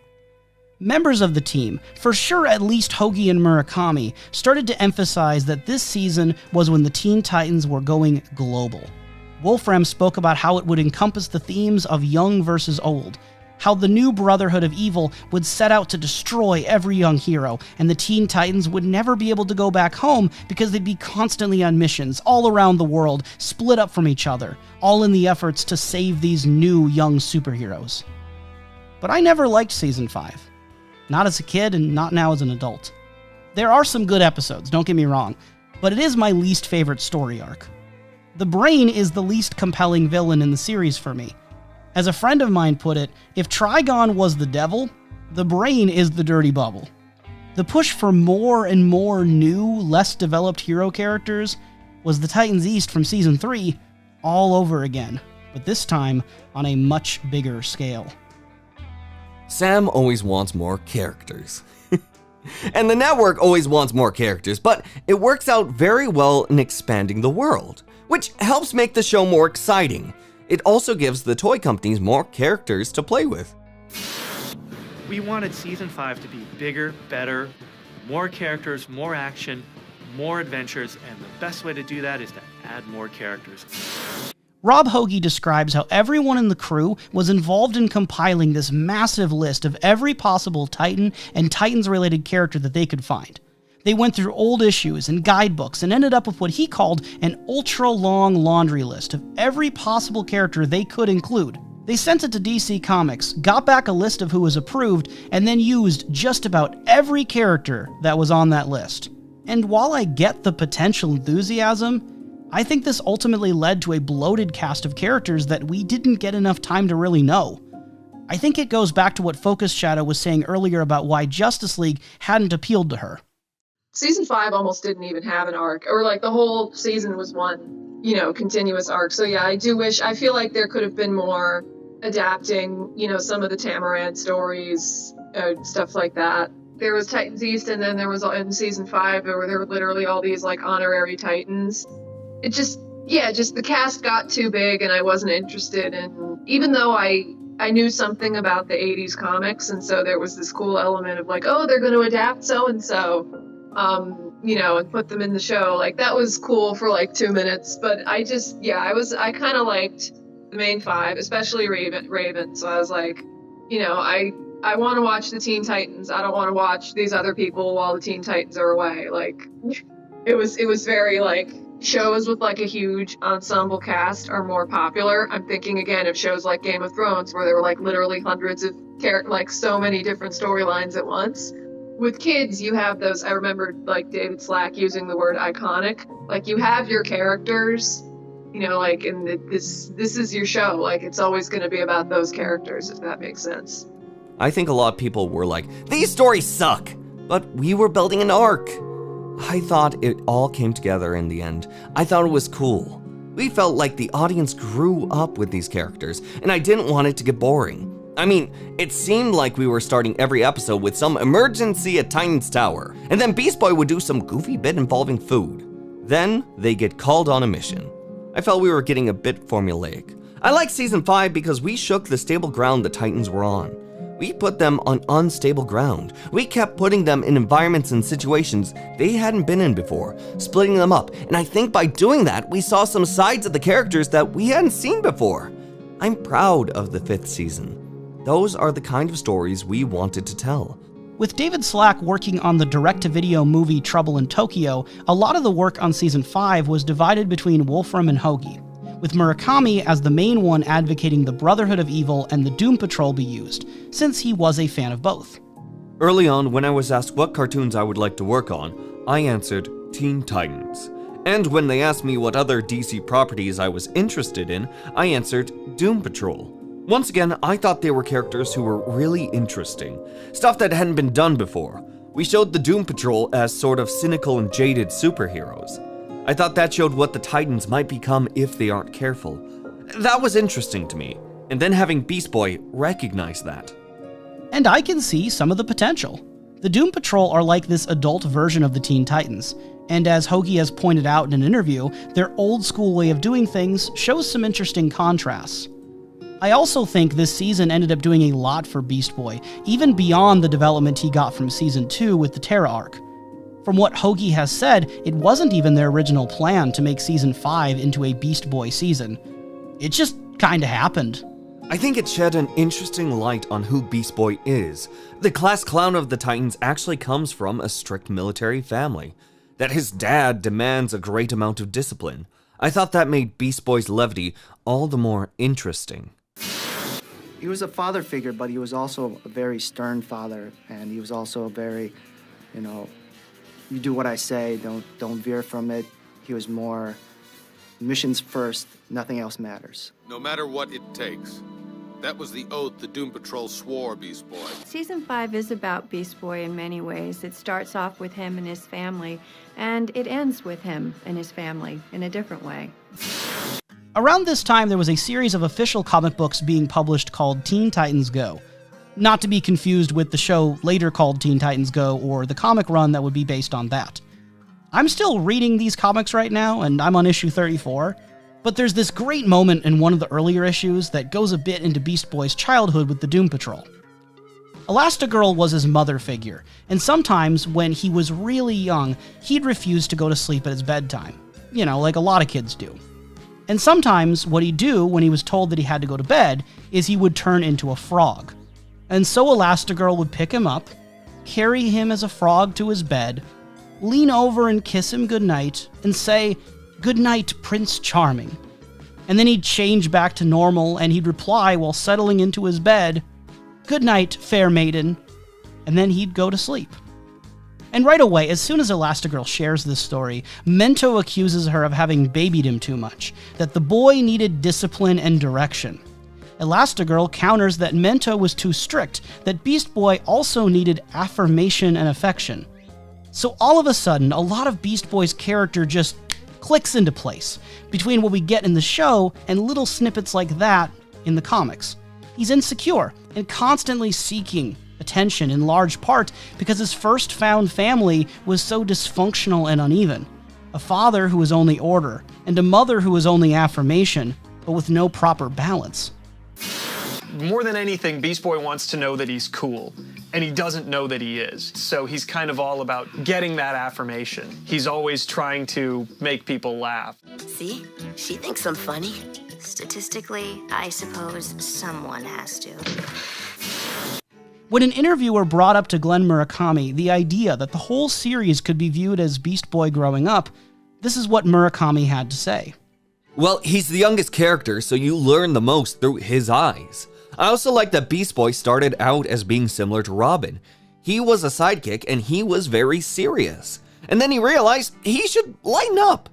[SPEAKER 2] Members of the team, for sure at least Hoge and Murakami, started to emphasize that this season was when the Teen Titans were going global. Wolfram spoke about how it would encompass the themes of young versus old, how the new Brotherhood of Evil would set out to destroy every young hero, and the Teen Titans would never be able to go back home because they'd be constantly on missions all around the world, split up from each other, all in the efforts to save these new young superheroes. But I never liked Season 5. Not as a kid and not now as an adult. There are some good episodes, don't get me wrong, but it is my least favorite story arc. The Brain is the least compelling villain in the series for me. As a friend of mine put it, if Trigon was the devil, the Brain is the dirty bubble. The push for more and more new, less developed hero characters was the Titans East from Season 3 all over again, but this time on a much bigger scale.
[SPEAKER 1] Sam always wants more characters. And the network always wants more characters, but it works out very well in expanding the world, which helps make the show more exciting. It also gives the toy companies more characters to play with.
[SPEAKER 15] We wanted Season 5 to be bigger, better, more characters, more action, more adventures, and the best way to do that is to add more characters.
[SPEAKER 2] Rob Hoge describes how everyone in the crew was involved in compiling this massive list of every possible Titan and Titans-related character that they could find. They went through old issues and guidebooks and ended up with what he called an ultra-long laundry list of every possible character they could include. They sent it to DC Comics, got back a list of who was approved, and then used just about every character that was on that list. And while I get the potential enthusiasm, I think this ultimately led to a bloated cast of characters that we didn't get enough time to really know. I think it goes back to what Focus Shadow was saying earlier about why Justice League hadn't appealed to her.
[SPEAKER 6] Season 5 almost didn't even have an arc, or like the whole season was one, continuous arc. So yeah, I feel like there could have been more adapting, some of the Tamaran stories, stuff like that. There was Titans East, and then there was in season 5 there were literally all these like honorary Titans. It just the cast got too big, and I wasn't interested in, even though I knew something about the 80s comics, and so there was this cool element of like, oh, they're going to adapt so-and-so, and put them in the show. Like, that was cool for like 2 minutes, but I kind of liked the main 5, especially Raven. So I was like, I want to watch the Teen Titans. I don't want to watch these other people while the Teen Titans are away. Like, it was very like, shows with like a huge ensemble cast are more popular. I'm thinking again of shows like Game of Thrones, where there were like literally hundreds of so many different storylines at once. With kids, you have those. I remember like David Slack using the word iconic. Like, you have your characters, like, and this is your show. Like, it's always going to be about those characters, if that makes sense.
[SPEAKER 1] I think a lot of people were like, these stories suck, but we were building an arc. I thought it all came together in the end. I thought it was cool. We felt like the audience grew up with these characters, and I didn't want it to get boring. I mean, it seemed like we were starting every episode with some emergency at Titan's Tower, and then Beast Boy would do some goofy bit involving food. Then they get called on a mission. I felt we were getting a bit formulaic. I liked season 5 because we shook the stable ground the Titans were on. We put them on unstable ground. We kept putting them in environments and situations they hadn't been in before, splitting them up, and I think by doing that, we saw some sides of the characters that we hadn't seen before. I'm proud of the 5th season. Those are the kind of stories we wanted to tell.
[SPEAKER 2] With David Slack working on the direct-to-video movie Trouble in Tokyo, a lot of the work on season 5 was divided between Wolfram and Hoagie, with Murakami as the main one advocating the Brotherhood of Evil and the Doom Patrol be used, since he was a fan of both.
[SPEAKER 1] Early on, when I was asked what cartoons I would like to work on, I answered Teen Titans. And when they asked me what other DC properties I was interested in, I answered Doom Patrol. Once again, I thought they were characters who were really interesting, stuff that hadn't been done before. We showed the Doom Patrol as sort of cynical and jaded superheroes. I thought that showed what the Titans might become if they aren't careful. That was interesting to me, and then having Beast Boy recognize that.
[SPEAKER 2] And I can see some of the potential. The Doom Patrol are like this adult version of the Teen Titans, and as Hoagie has pointed out in an interview, their old school way of doing things shows some interesting contrasts. I also think this season ended up doing a lot for Beast Boy, even beyond the development he got from season 2 with the Terra arc. From what Hoagie has said, it wasn't even their original plan to make season 5 into a Beast Boy season. It just kinda happened.
[SPEAKER 1] I think it shed an interesting light on who Beast Boy is. The class clown of the Titans actually comes from a strict military family. That his dad demands a great amount of discipline. I thought that made Beast Boy's levity all the more interesting.
[SPEAKER 16] He was a father figure, but he was also a very stern father, and he was also a very, you do what I say, don't veer from it. He was more missions first, nothing else matters.
[SPEAKER 12] No matter what it takes. That was the oath the Doom Patrol swore, Beast Boy.
[SPEAKER 11] Season 5 is about Beast Boy in many ways. It starts off with him and his family, and it ends with him and his family in a different way.
[SPEAKER 2] Around this time, there was a series of official comic books being published called Teen Titans Go. Not to be confused with the show later called Teen Titans Go or the comic run that would be based on that. I'm still reading these comics right now, and I'm on issue 34, but there's this great moment in one of the earlier issues that goes a bit into Beast Boy's childhood with the Doom Patrol. Elastigirl was his mother figure, and sometimes when he was really young, he'd refuse to go to sleep at his bedtime. Like a lot of kids do. And sometimes what he'd do when he was told that he had to go to bed is he would turn into a frog. And so Elastigirl would pick him up, carry him as a frog to his bed, lean over and kiss him goodnight, and say, "Good night, Prince Charming." And then he'd change back to normal, and he'd reply while settling into his bed, "Good night, fair maiden." And then he'd go to sleep. And right away, as soon as Elastigirl shares this story, Mento accuses her of having babied him too much, that the boy needed discipline and direction. Elastigirl counters that Mento was too strict, that Beast Boy also needed affirmation and affection. So all of a sudden, a lot of Beast Boy's character just clicks into place, between what we get in the show and little snippets like that in the comics. He's insecure and constantly seeking attention, in large part because his first found family was so dysfunctional and uneven. A father who was only order, and a mother who was only affirmation, but with no proper balance.
[SPEAKER 9] More than anything, Beast Boy wants to know that he's cool, and he doesn't know that he is. So he's kind of all about getting that affirmation. He's always trying to make people laugh.
[SPEAKER 17] See? She thinks I'm funny. Statistically, I suppose someone has to.
[SPEAKER 2] When an interviewer brought up to Glenn Murakami the idea that the whole series could be viewed as Beast Boy growing up, this is what Murakami had to say.
[SPEAKER 1] Well, he's the youngest character, so you learn the most through his eyes. I also like that Beast Boy started out as being similar to Robin. He was a sidekick and he was very serious. And then he realized he should lighten up.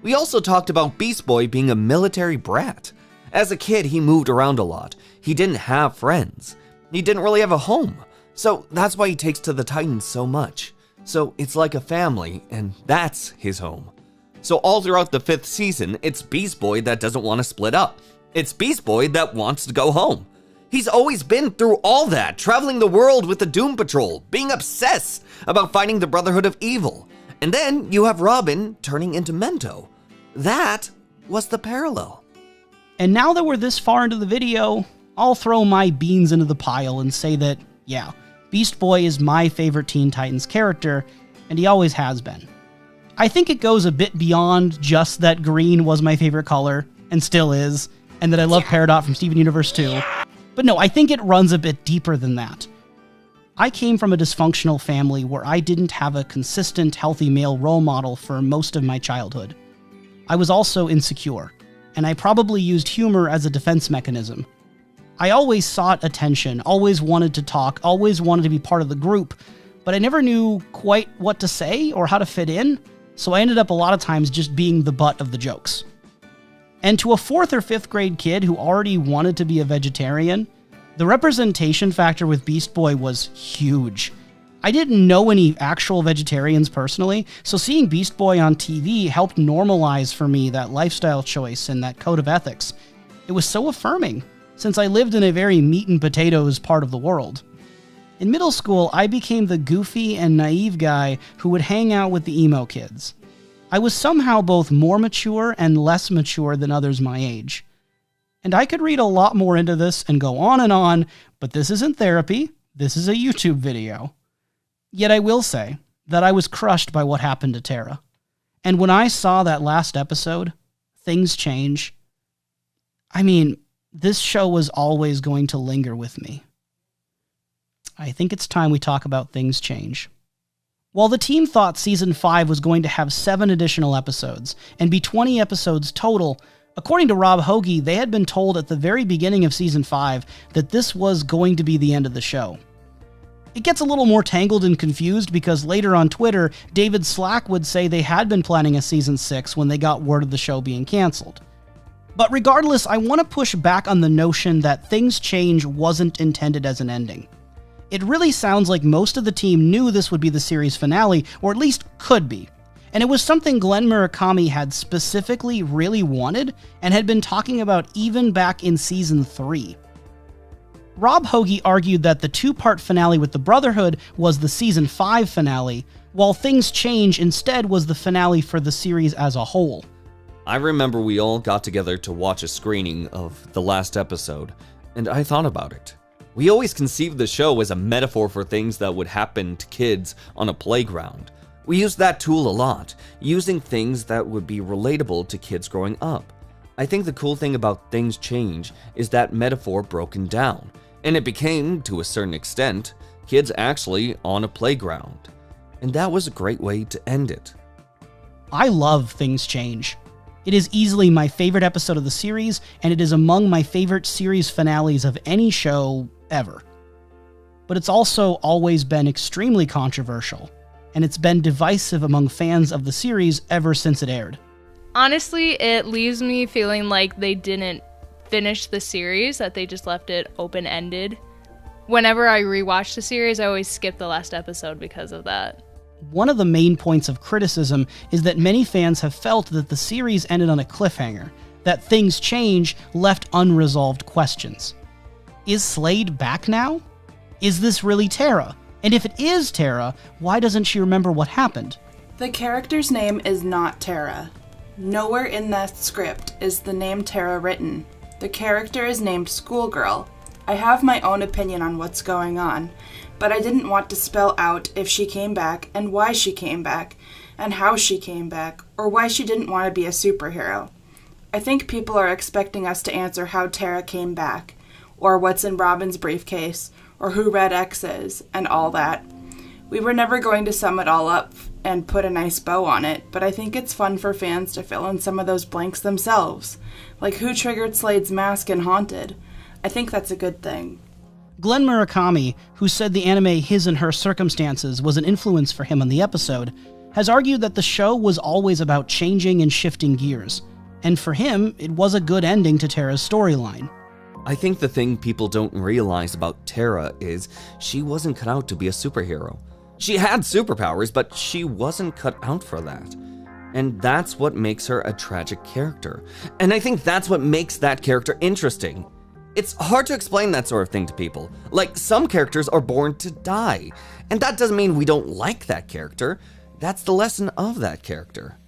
[SPEAKER 1] We also talked about Beast Boy being a military brat. As a kid, he moved around a lot. He didn't have friends. He didn't really have a home. So that's why he takes to the Titans so much. So it's like a family, and that's his home. So all throughout the 5th season, it's Beast Boy that doesn't want to split up. It's Beast Boy that wants to go home. He's always been through all that, traveling the world with the Doom Patrol, being obsessed about fighting the Brotherhood of Evil. And then you have Robin turning into Mento. That was the parallel.
[SPEAKER 2] And now that we're this far into the video, I'll throw my beans into the pile and say that, yeah, Beast Boy is my favorite Teen Titans character, and he always has been. I think it goes a bit beyond just that green was my favorite color, and still is, and that I love Peridot from Steven Universe 2. But no, I think it runs a bit deeper than that. I came from a dysfunctional family where I didn't have a consistent, healthy male role model for most of my childhood. I was also insecure, and I probably used humor as a defense mechanism. I always sought attention, always wanted to talk, always wanted to be part of the group, but I never knew quite what to say or how to fit in, so I ended up a lot of times just being the butt of the jokes. And to a 4th or 5th grade kid who already wanted to be a vegetarian, the representation factor with Beast Boy was huge. I didn't know any actual vegetarians personally, so seeing Beast Boy on TV helped normalize for me that lifestyle choice and that code of ethics. It was so affirming, since I lived in a very meat and potatoes part of the world. In middle school, I became the goofy and naive guy who would hang out with the emo kids. I was somehow both more mature and less mature than others my age. And I could read a lot more into this and go on, but this isn't therapy, this is a YouTube video. Yet I will say that I was crushed by what happened to Tara. And when I saw that last episode, Things Change, I mean, this show was always going to linger with me. I think it's time we talk about Things Change. While the team thought Season 5 was going to have 7 additional episodes and be 20 episodes total, according to Rob Hogie, they had been told at the very beginning of Season 5 that this was going to be the end of the show. It gets a little more tangled and confused because later on Twitter, David Slack would say they had been planning a Season 6 when they got word of the show being cancelled. But regardless, I want to push back on the notion that Things Change wasn't intended as an ending. It really sounds like most of the team knew this would be the series finale, or at least could be. And it was something Glenn Murakami had specifically really wanted and had been talking about even back in Season 3. Rob Hogie argued that the 2-part finale with the Brotherhood was the Season 5 finale, while Things Change instead was the finale for the series as a whole.
[SPEAKER 1] I remember we all got together to watch a screening of the last episode, and I thought about it. We always conceived the show as a metaphor for things that would happen to kids on a playground. We used that tool a lot, using things that would be relatable to kids growing up. I think the cool thing about Things Change is that metaphor broken down, and it became, to a certain extent, kids actually on a playground. And that was a great way to end it.
[SPEAKER 2] I love Things Change. It is easily my favorite episode of the series, and it is among my favorite series finales of any show ever. But it's also always been extremely controversial, and it's been divisive among fans of the series ever since it aired.
[SPEAKER 14] Honestly, it leaves me feeling like they didn't finish the series, that they just left it open-ended. Whenever I rewatch the series, I always skip the last episode because of that.
[SPEAKER 2] One of the main points of criticism is that many fans have felt that the series ended on a cliffhanger, that Things Change left unresolved questions. Is Slade back now? Is this really Tara? And if it is Tara, why doesn't she remember what happened?
[SPEAKER 7] The character's name is not Tara. Nowhere in that script is the name Tara written. The character is named Schoolgirl. I have my own opinion on what's going on, but I didn't want to spell out if she came back and why she came back and how she came back or why she didn't want to be a superhero. I think people are expecting us to answer how Tara came back, or what's in Robin's briefcase, or who Red X is, and all that. We were never going to sum it all up and put a nice bow on it, but I think it's fun for fans to fill in some of those blanks themselves, like who triggered Slade's mask in Haunted. I think that's a good thing.
[SPEAKER 2] Glenn Murakami, who said the anime His and Her Circumstances was an influence for him on the episode, has argued that the show was always about changing and shifting gears, and for him, it was a good ending to Tara's storyline.
[SPEAKER 1] I think the thing people don't realize about Tara is she wasn't cut out to be a superhero. She had superpowers, but she wasn't cut out for that. And that's what makes her a tragic character. And I think that's what makes that character interesting. It's hard to explain that sort of thing to people. Like, some characters are born to die. And that doesn't mean we don't like that character. That's the lesson of that character.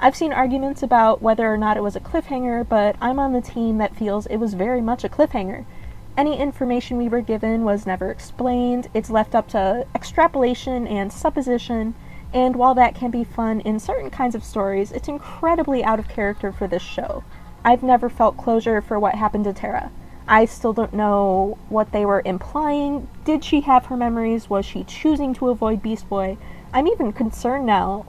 [SPEAKER 13] I've seen arguments about whether or not it was a cliffhanger, but I'm on the team that feels it was very much a cliffhanger. Any information we were given was never explained. It's left up to extrapolation and supposition, and while that can be fun in certain kinds of stories, it's incredibly out of character for this show. I've never felt closure for what happened to Tara. I still don't know what they were implying. Did she have her memories? Was she choosing to avoid Beast Boy? I'm even concerned now,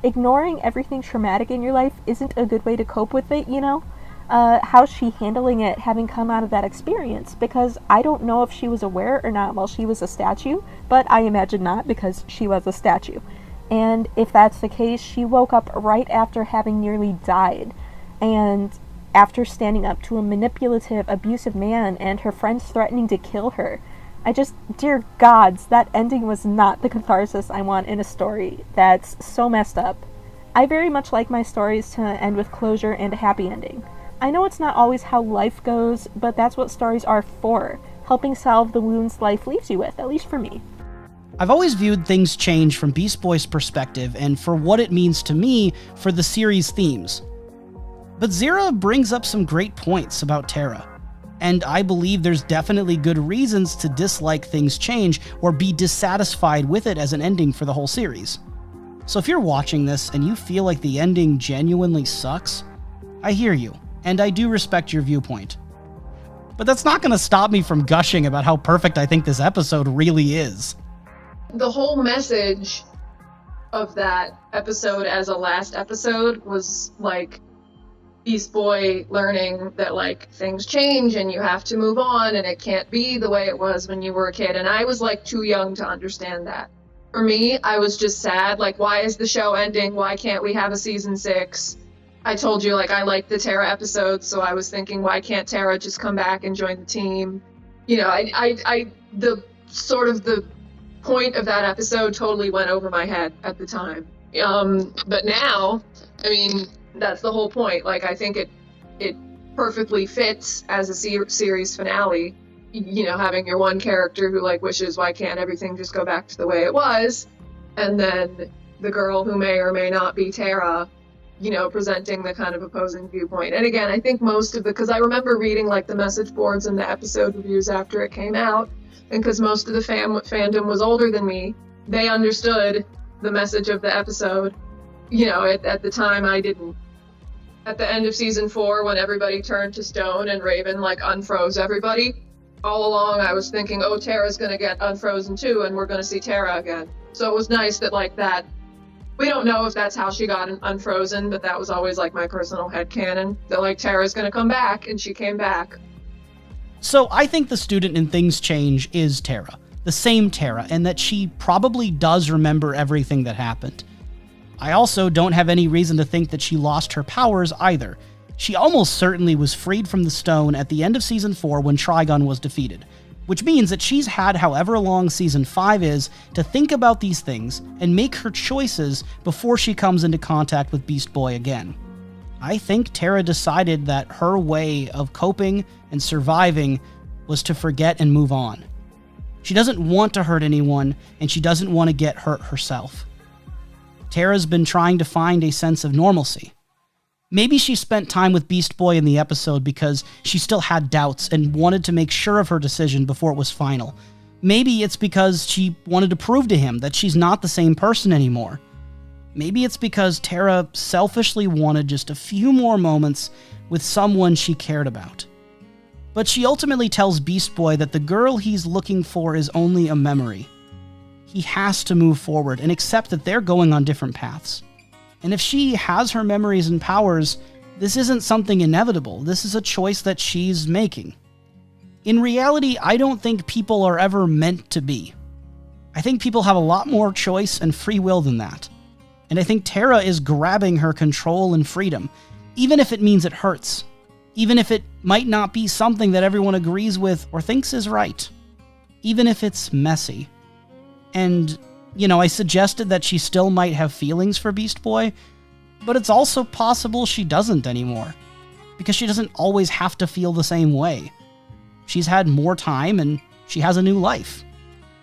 [SPEAKER 13] ignoring everything traumatic in your life isn't a good way to cope with it, you know? How's she handling it having come out of that experience? Because I don't know if she was aware or not while she was a statue, but I imagine not because she was a statue. And if that's the case, she woke up right after having nearly died. And after standing up to a manipulative, abusive man and her friends threatening to kill her. Dear gods, that ending was not the catharsis I want in a story that's so messed up. I very much like my stories to end with closure and a happy ending. I know it's not always how life goes, but that's what stories are for, helping solve the wounds life leaves you with, at least for me.
[SPEAKER 2] I've always viewed Things Change from Beast Boy's perspective and for what it means to me for the series themes. But Zira brings up some great points about Tara. And I believe there's definitely good reasons to dislike Things Change or be dissatisfied with it as an ending for the whole series. So if you're watching this and you feel like the ending genuinely sucks, I hear you, and I do respect your viewpoint. But that's not going to stop me from gushing about how perfect I think this episode really is.
[SPEAKER 6] The whole message of that episode as a last episode was Beast Boy learning that things change and you have to move on and it can't be the way it was when you were a kid. And I was too young to understand that. For me, I was just sad. Why is the show ending? Why can't we have a season 6? I told you I liked the Tara episodes, so I was thinking, why can't Tara just come back and join the team? You know, the point of that episode totally went over my head at the time. But now, that's the whole point. I think it perfectly fits as a series finale. You know, having your one character who wishes, why can't everything just go back to the way it was? And then the girl who may or may not be Tara, presenting the kind of opposing viewpoint. And again, I think most of because I remember reading the message boards and the episode reviews after it came out, and because most of the fandom was older than me, they understood the message of the episode. At the time I didn't. At the end of season 4, when everybody turned to stone and Raven unfroze everybody, all along I was thinking, oh, Tara's gonna get unfrozen too, and we're gonna see Tara again. So it was nice that that. We don't know if that's how she got unfrozen, but that was always my personal headcanon, that Tara's gonna come back, and she came back.
[SPEAKER 2] So I think the student in Things Change is Tara, the same Tara, and that she probably does remember everything that happened. I also don't have any reason to think that she lost her powers either. She almost certainly was freed from the stone at the end of Season 4 when Trigon was defeated, which means that she's had however long Season 5 is to think about these things and make her choices before she comes into contact with Beast Boy again. I think Tara decided that her way of coping and surviving was to forget and move on. She doesn't want to hurt anyone, and she doesn't want to get hurt herself. Tara's been trying to find a sense of normalcy. Maybe she spent time with Beast Boy in the episode because she still had doubts and wanted to make sure of her decision before it was final. Maybe it's because she wanted to prove to him that she's not the same person anymore. Maybe it's because Tara selfishly wanted just a few more moments with someone she cared about. But she ultimately tells Beast Boy that the girl he's looking for is only a memory. He has to move forward and accept that they're going on different paths. And if she has her memories and powers, this isn't something inevitable. This is a choice that she's making. In reality, I don't think people are ever meant to be. I think people have a lot more choice and free will than that. And I think Tara is grabbing her control and freedom, even if it means it hurts. Even if it might not be something that everyone agrees with or thinks is right. Even if it's messy. And I suggested that she still might have feelings for Beast Boy, but it's also possible she doesn't anymore, because she doesn't always have to feel the same way. She's had more time, and she has a new life.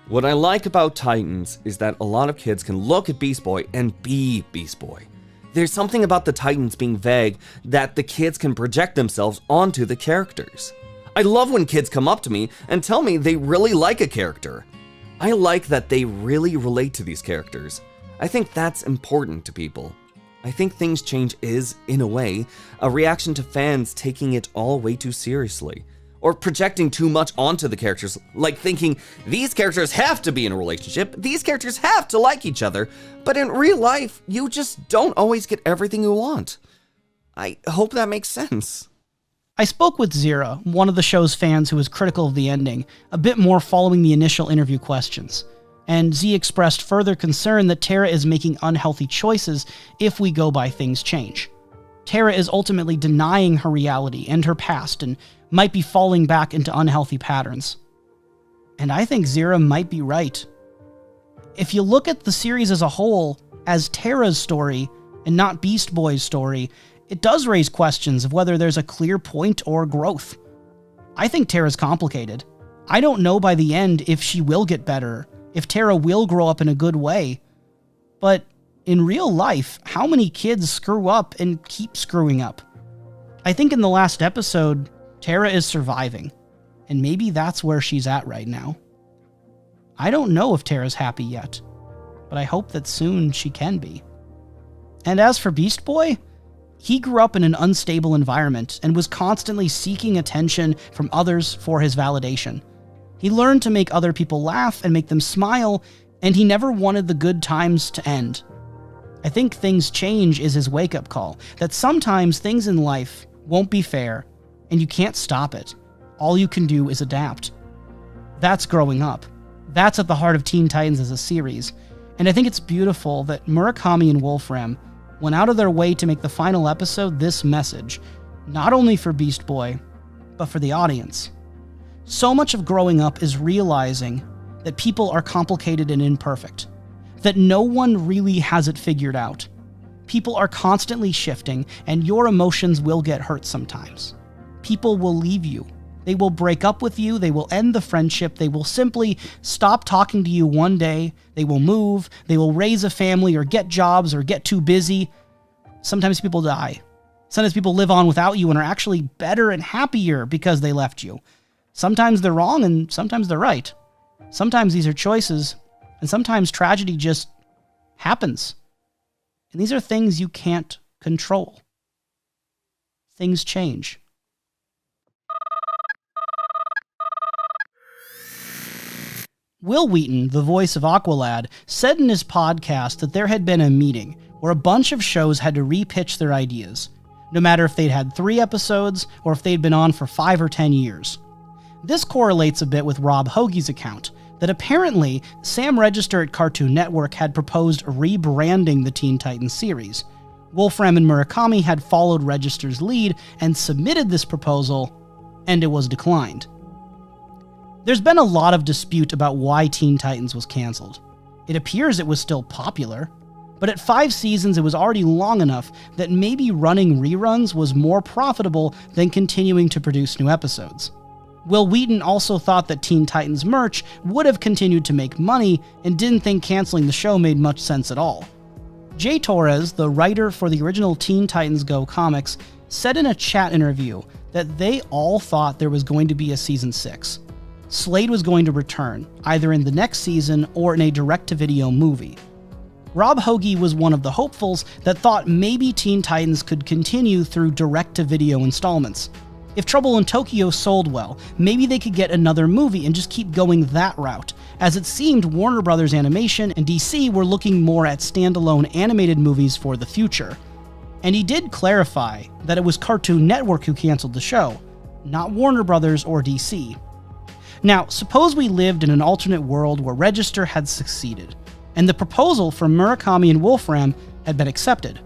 [SPEAKER 1] What I like about Titans is that a lot of kids can look at Beast Boy and be Beast Boy. There's something about the Titans being vague that the kids can project themselves onto the characters. I love when kids come up to me and tell me they really like a character. I like that they really relate to these characters. I think that's important to people. I think Things Change is, in a way, a reaction to fans taking it all way too seriously, or projecting too much onto the characters, like thinking, these characters have to be in a relationship, these characters have to like each other, but in real life, you just don't always get everything you want. I hope that makes sense.
[SPEAKER 2] I spoke with Zira, one of the show's fans who was critical of the ending, a bit more following the initial interview questions. And Z expressed further concern that Tara is making unhealthy choices if we go by Things Change. Tara is ultimately denying her reality and her past and might be falling back into unhealthy patterns. And I think Zira might be right. If you look at the series as a whole, as Tara's story and not Beast Boy's story, it does raise questions of whether there's a clear point or growth. I think Tara's complicated. I don't know by the end if she will get better, if Tara will grow up in a good way. But in real life, how many kids screw up and keep screwing up? I think in the last episode, Tara is surviving, and maybe that's where she's at right now. I don't know if Tara's happy yet, but I hope that soon she can be. And as for Beast Boy, he grew up in an unstable environment and was constantly seeking attention from others for his validation. He learned to make other people laugh and make them smile, and he never wanted the good times to end. I think Things Change is his wake-up call, that sometimes things in life won't be fair, and you can't stop it. All you can do is adapt. That's growing up. That's at the heart of Teen Titans as a series, and I think it's beautiful that Murakami and Wolfram went out of their way to make the final episode this message, not only for Beast Boy, but for the audience. So much of growing up is realizing that people are complicated and imperfect, that no one really has it figured out. People are constantly shifting, and your emotions will get hurt sometimes. People will leave you. They will break up with you, they will end the friendship, they will simply stop talking to you one day, they will move, they will raise a family or get jobs or get too busy. Sometimes people die. Sometimes people live on without you and are actually better and happier because they left you. Sometimes they're wrong and sometimes they're right. Sometimes these are choices, and sometimes tragedy just happens. And these are things you can't control. Things change. Wil Wheaton, the voice of Aqualad, said in his podcast that there had been a meeting where a bunch of shows had to repitch their ideas, no matter if they'd had 3 episodes or if they'd been on for 5 or 10 years. This correlates a bit with Rob Hoagie's account, that apparently Sam Register at Cartoon Network had proposed rebranding the Teen Titans series, Wolfram and Murakami had followed Register's lead and submitted this proposal, and it was declined. There's been a lot of dispute about why Teen Titans was canceled. It appears it was still popular, but at 5 seasons it was already long enough that maybe running reruns was more profitable than continuing to produce new episodes. Wil Wheaton also thought that Teen Titans merch would have continued to make money and didn't think canceling the show made much sense at all. Jay Torres, the writer for the original Teen Titans Go comics, said in a chat interview that they all thought there was going to be a season 6. Slade was going to return, either in the next season or in a direct-to-video movie. Rob Hoge was one of the hopefuls that thought maybe Teen Titans could continue through direct-to-video installments. If Trouble in Tokyo sold well, maybe they could get another movie and just keep going that route, as it seemed Warner Bros. Animation and DC were looking more at standalone animated movies for the future. And he did clarify that it was Cartoon Network who canceled the show, not Warner Bros. Or DC. Now, suppose we lived in an alternate world where Register had succeeded, and the proposal from Murakami and Wolfram had been accepted.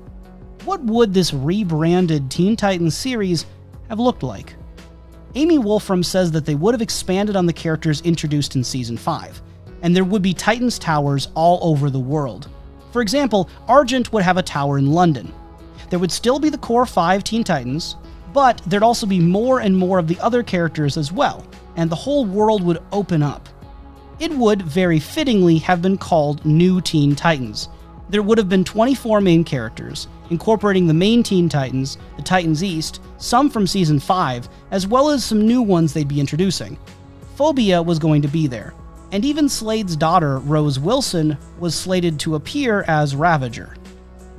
[SPEAKER 2] What would this rebranded Teen Titans series have looked like? Amy Wolfram says that they would have expanded on the characters introduced in Season 5, and there would be Titans towers all over the world. For example, Argent would have a tower in London. There would still be the core 5 Teen Titans, but there'd also be more and more of the other characters as well, and the whole world would open up. It would, very fittingly, have been called New Teen Titans. There would have been 24 main characters, incorporating the main Teen Titans, the Titans East, some from Season 5, as well as some new ones they'd be introducing. Phobia was going to be there, and even Slade's daughter, Rose Wilson, was slated to appear as Ravager.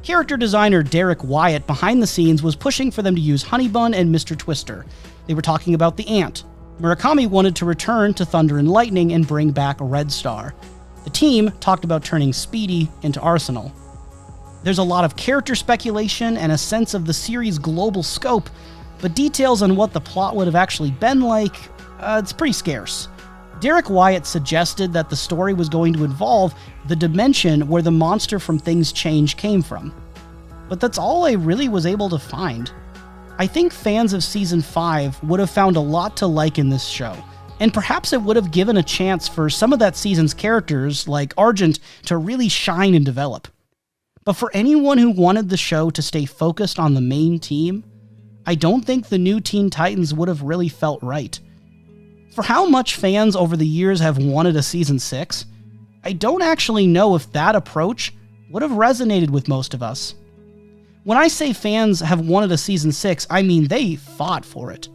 [SPEAKER 2] Character designer Derek Wyatt behind the scenes was pushing for them to use Honeybun and Mr. Twister. They were talking about the Ant. Murakami wanted to return to Thunder and Lightning and bring back Red Star. The team talked about turning Speedy into Arsenal. There's a lot of character speculation and a sense of the series' global scope, but details on what the plot would have actually been like, it's pretty scarce. Derek Wyatt suggested that the story was going to involve the dimension where the monster from Things Change came from. But that's all I really was able to find. I think fans of Season 5 would have found a lot to like in this show, and perhaps it would have given a chance for some of that season's characters, like Argent, to really shine and develop. But for anyone who wanted the show to stay focused on the main team, I don't think the new Teen Titans would have really felt right. For how much fans over the years have wanted a Season 6, I don't actually know if that approach would have resonated with most of us. When I say fans have wanted a Season 6, I mean they fought for it.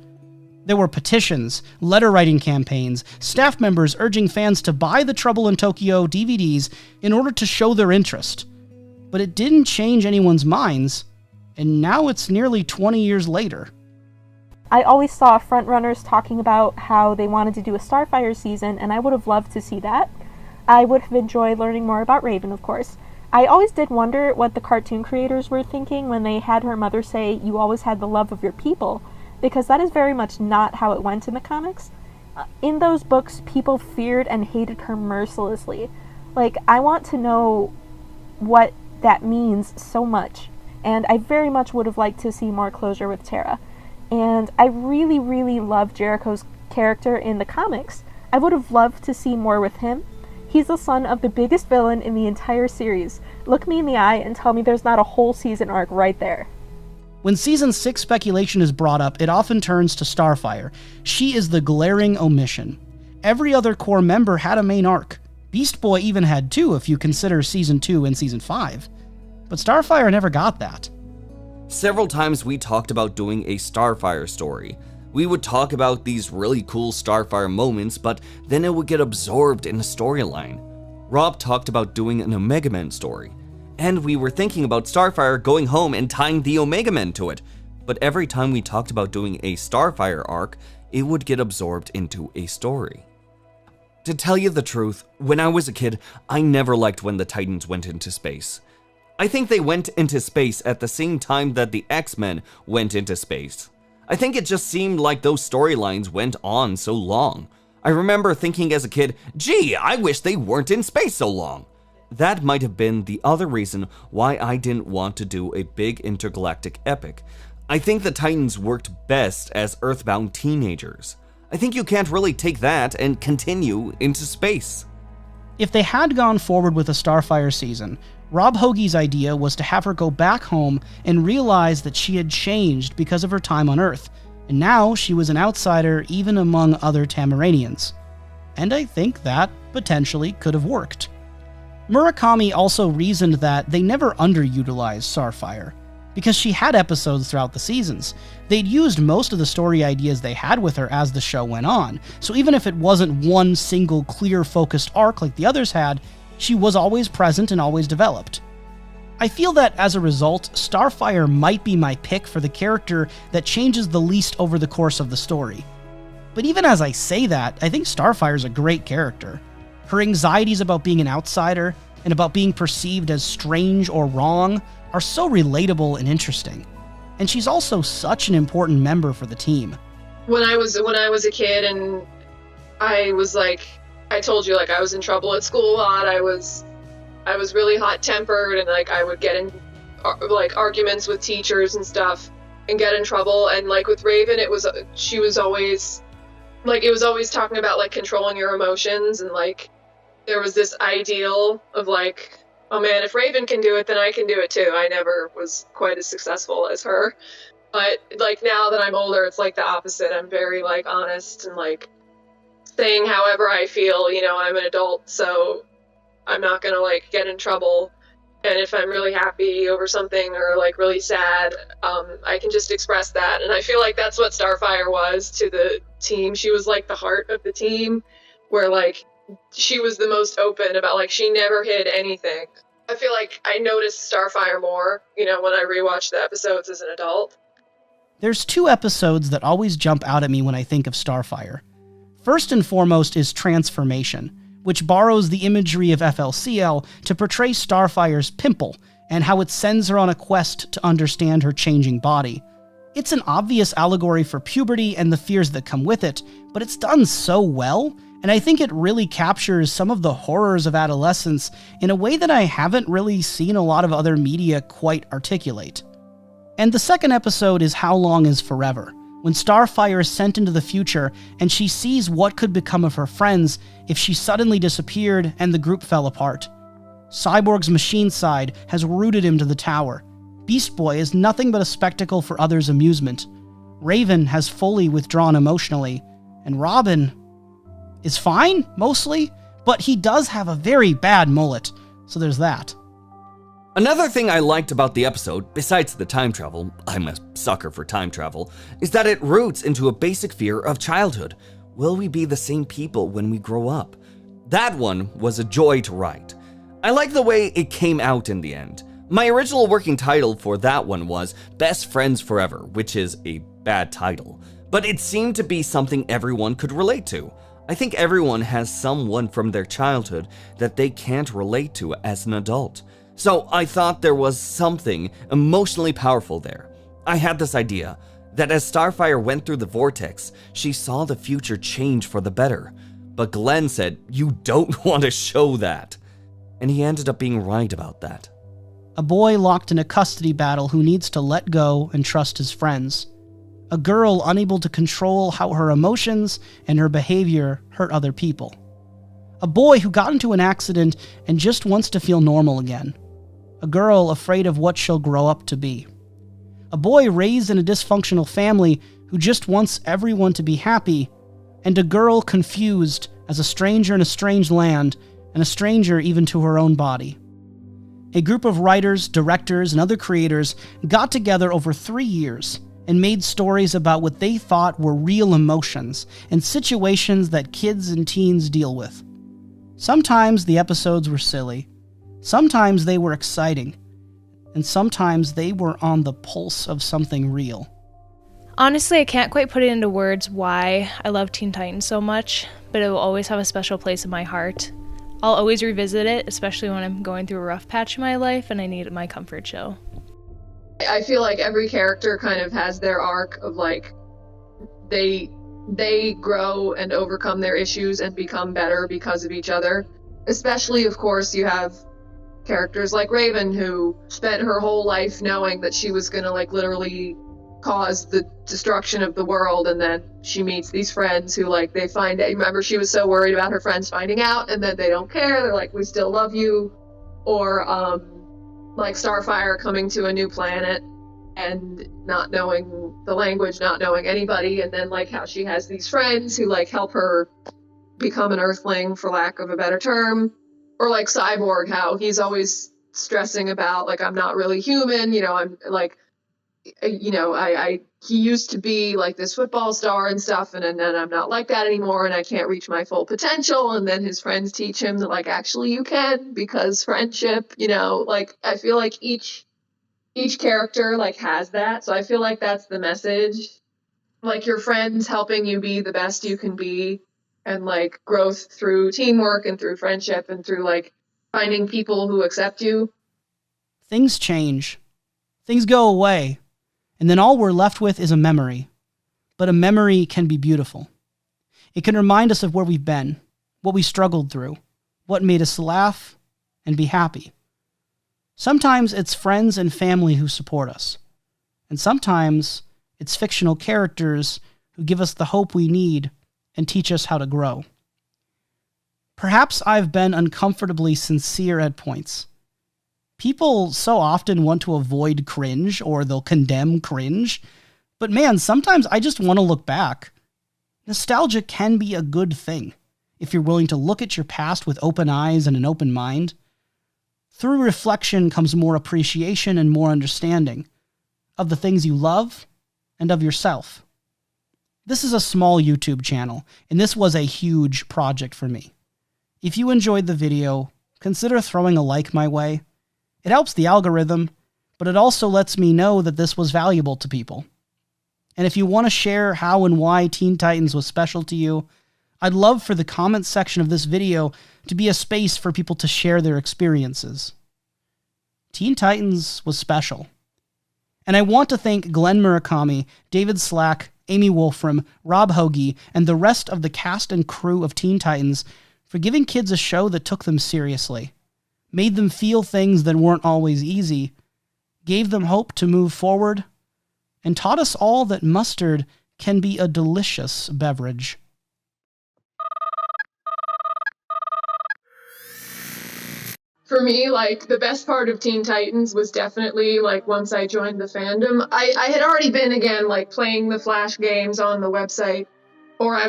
[SPEAKER 2] There were petitions, letter-writing campaigns, staff members urging fans to buy the Trouble in Tokyo DVDs in order to show their interest. But it didn't change anyone's minds, and now it's nearly 20 years later.
[SPEAKER 13] I always saw frontrunners talking about how they wanted to do a Starfire season, and I would have loved to see that. I would have enjoyed learning more about Raven, of course. I always did wonder what the cartoon creators were thinking when they had her mother say, "You always had the love of your people," because that is very much not how it went in the comics. In those books, people feared and hated her mercilessly. Like, I want to know what that means so much, and I very much would have liked to see more closure with Tara. And I really, really love Jericho's character in the comics. I would have loved to see more with him. He's the son of the biggest villain in the entire series. Look me in the eye and tell me there's not a whole season arc right there.
[SPEAKER 2] When Season 6 speculation is brought up, it often turns to Starfire. She is the glaring omission. Every other core member had a main arc. Beast Boy even had 2 if you consider Season 2 and Season 5. But Starfire never got that.
[SPEAKER 1] Several times we talked about doing a Starfire story. We would talk about these really cool Starfire moments, but then it would get absorbed in a storyline. Rob talked about doing an Omega Men story, and we were thinking about Starfire going home and tying the Omega Men to it, but every time we talked about doing a Starfire arc, it would get absorbed into a story. To tell you the truth, when I was a kid, I never liked when the Titans went into space. I think they went into space at the same time that the X-Men went into space. I think it just seemed like those storylines went on so long. I remember thinking as a kid, gee, I wish they weren't in space so long. that might have been the other reason why I didn't want to do a big intergalactic epic. I think the Titans worked best as Earthbound teenagers. I think you can't really take that and continue into space.
[SPEAKER 2] If they had gone forward with a Starfire season, Rob Hoagie's idea was to have her go back home and realize that she had changed because of her time on Earth, and now she was an outsider even among other Tamaranians. And I think that potentially could have worked. Murakami also reasoned that they never underutilized Starfire, because she had episodes throughout the seasons. They'd used most of the story ideas they had with her as the show went on, so even if it wasn't one single clear focused arc like the others had, she was always present and always developed. I feel that as a result, Starfire might be my pick for the character that changes the least over the course of the story. But even as I say that, I think Starfire's a great character. Her anxieties about being an outsider and about being perceived as strange or wrong are so relatable and interesting. And she's also such an important member for the team.
[SPEAKER 6] When I was a kid and I was like, I told you, like, I was in trouble at school a lot. I was really hot-tempered, and like I would get in like arguments with teachers and stuff and get in trouble. And like with Raven, she was always like, it was always talking about like controlling your emotions, and like there was this ideal of like, oh man, if Raven can do it, then I can do it too. I never was quite as successful as her. But like now that I'm older, it's like the opposite. I'm very like honest and like saying however I feel. You know, I'm an adult, so I'm not gonna like get in trouble. And if I'm really happy over something or like really sad, I can just express that. And I feel like that's what Starfire was to the team. She was like the heart of the team, where like she was the most open about, like, she never hid anything. I feel like I noticed Starfire more, you know, when I rewatched the episodes as an adult.
[SPEAKER 2] There's two episodes that always jump out at me when I think of Starfire. First and foremost is Transformation, which borrows the imagery of FLCL to portray Starfire's pimple and how it sends her on a quest to understand her changing body. It's an obvious allegory for puberty and the fears that come with it, but it's done so well, and I think it really captures some of the horrors of adolescence in a way that I haven't really seen a lot of other media quite articulate. And the second episode is How Long Is Forever, when Starfire is sent into the future and she sees what could become of her friends if she suddenly disappeared and the group fell apart. Cyborg's machine side has rooted him to the tower. Beast Boy is nothing but a spectacle for others' amusement. Raven has fully withdrawn emotionally, and Robin is fine, mostly, but he does have a very bad mullet, so there's that.
[SPEAKER 1] Another thing I liked about the episode, besides the time travel, I'm a sucker for time travel, is that it roots into a basic fear of childhood. Will we be the same people when we grow up? That one was a joy to write. I like the way it came out in the end. My original working title for that one was Best Friends Forever, which is a bad title, but it seemed to be something everyone could relate to. I think everyone has someone from their childhood that they can't relate to as an adult. So I thought there was something emotionally powerful there. I had this idea that as Starfire went through the vortex, she saw the future change for the better. But Glenn said, "You don't want to show that." And he ended up being right about that.
[SPEAKER 2] A boy locked in a custody battle who needs to let go and trust his friends. A girl unable to control how her emotions and her behavior hurt other people. A boy who got into an accident and just wants to feel normal again. A girl afraid of what she'll grow up to be. A boy raised in a dysfunctional family who just wants everyone to be happy. And a girl confused as a stranger in a strange land and a stranger even to her own body. A group of writers, directors, and other creators got together over 3 years and made stories about what they thought were real emotions and situations that kids and teens deal with. Sometimes the episodes were silly, sometimes they were exciting, and sometimes they were on the pulse of something real.
[SPEAKER 14] Honestly, I can't quite put it into words why I love Teen Titans so much, but it will always have a special place in my heart. I'll always revisit it, especially when I'm going through a rough patch in my life and I need my comfort show.
[SPEAKER 6] I feel like every character kind of has their arc of like, they grow and overcome their issues and become better because of each other. Especially, of course, you have characters like Raven, who spent her whole life knowing that she was gonna like literally cause the destruction of the world, and then she meets these friends who like they find out. Remember, she was so worried about her friends finding out, and then they don't care. They're like, we still love you. Or like Starfire coming to a new planet and not knowing the language, not knowing anybody, and then like how she has these friends who like help her become an Earthling, for lack of a better term. Or like Cyborg, how he's always stressing about like, I'm not really human, you know, I'm like, you know, he used to be like this football star and stuff, and then I'm not like that anymore, and I can't reach my full potential. And then his friends teach him that like, actually you can, because friendship, you know, like I feel like each character like has that. So I feel like that's the message, like your friends helping you be the best you can be, and like growth through teamwork and through friendship and through like finding people who accept you.
[SPEAKER 2] Things change. Things go away. And then all we're left with is a memory. But a memory can be beautiful. It can remind us of where we've been, what we struggled through, what made us laugh and be happy. Sometimes it's friends and family who support us. And sometimes it's fictional characters who give us the hope we need and teach us how to grow. Perhaps I've been uncomfortably sincere at points. People so often want to avoid cringe, or they'll condemn cringe. But man, sometimes I just want to look back. Nostalgia can be a good thing if you're willing to look at your past with open eyes and an open mind. Through reflection comes more appreciation and more understanding of the things you love and of yourself. This is a small YouTube channel, and this was a huge project for me. If you enjoyed the video, consider throwing a like my way. It helps the algorithm, but it also lets me know that this was valuable to people. And if you want to share how and why Teen Titans was special to you, I'd love for the comments section of this video to be a space for people to share their experiences. Teen Titans was special. And I want to thank Glenn Murakami, David Slack, Amy Wolfram, Rob Hoagie, and the rest of the cast and crew of Teen Titans for giving kids a show that took them seriously, made them feel things that weren't always easy, gave them hope to move forward, and taught us all that mustard can be a delicious beverage.
[SPEAKER 6] For me, like, the best part of Teen Titans was definitely, like, once I joined the fandom. I had already been, again, like, playing the Flash games on the website, or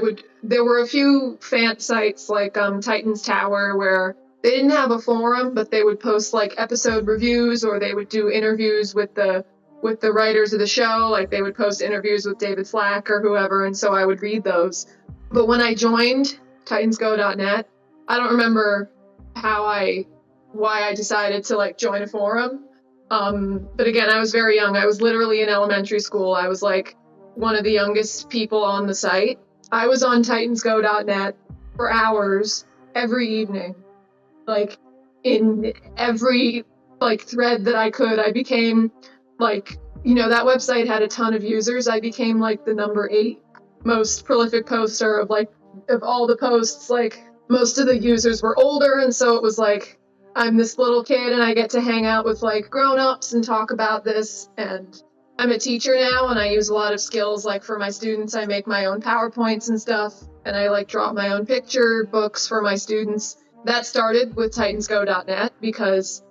[SPEAKER 6] there were a few fan sites, like, Titans Tower, where they didn't have a forum, but they would post, like, episode reviews, or they would do interviews with the writers of the show. Like, they would post interviews with David Slack or whoever, and so I would read those. But when I joined TitansGo.net, I don't remember why I decided to like join a forum. But again, I was very young. I was literally in elementary school. I was like one of the youngest people on the site. I was on TitansGo.net for hours every evening. Like in every like thread that I could, I became like, you know, that website had a ton of users. I became like the number 8 most prolific poster of all the posts. Like most of the users were older, and so it was like, I'm this little kid and I get to hang out with like grown-ups and talk about this. And I'm a teacher now, and I use a lot of skills. Like for my students, I make my own PowerPoints and stuff, and I like draw my own picture books for my students. That started with TitansGo.net because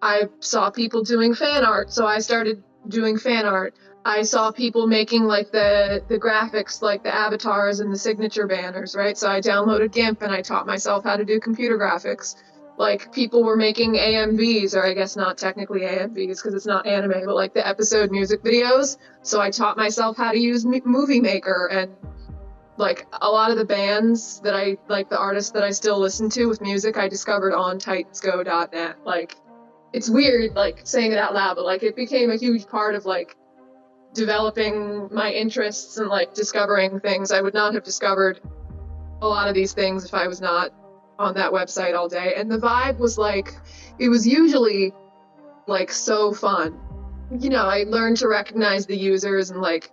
[SPEAKER 6] I saw people doing fan art, so I started doing fan art. I saw people making like the graphics, like the avatars and the signature banners, right? So I downloaded GIMP and I taught myself how to do computer graphics. Like, people were making AMVs, or I guess not technically AMVs because it's not anime, but like the episode music videos. So I taught myself how to use Movie Maker, and like a lot of the bands that I, like the artists that I still listen to with music, I discovered on TitansGo.net. Like, it's weird, like, saying it out loud, but like it became a huge part of like developing my interests and like discovering things. I would not have discovered a lot of these things if I was not on that website all day. And the vibe was like, it was usually like so fun. You know, I learned to recognize the users, and like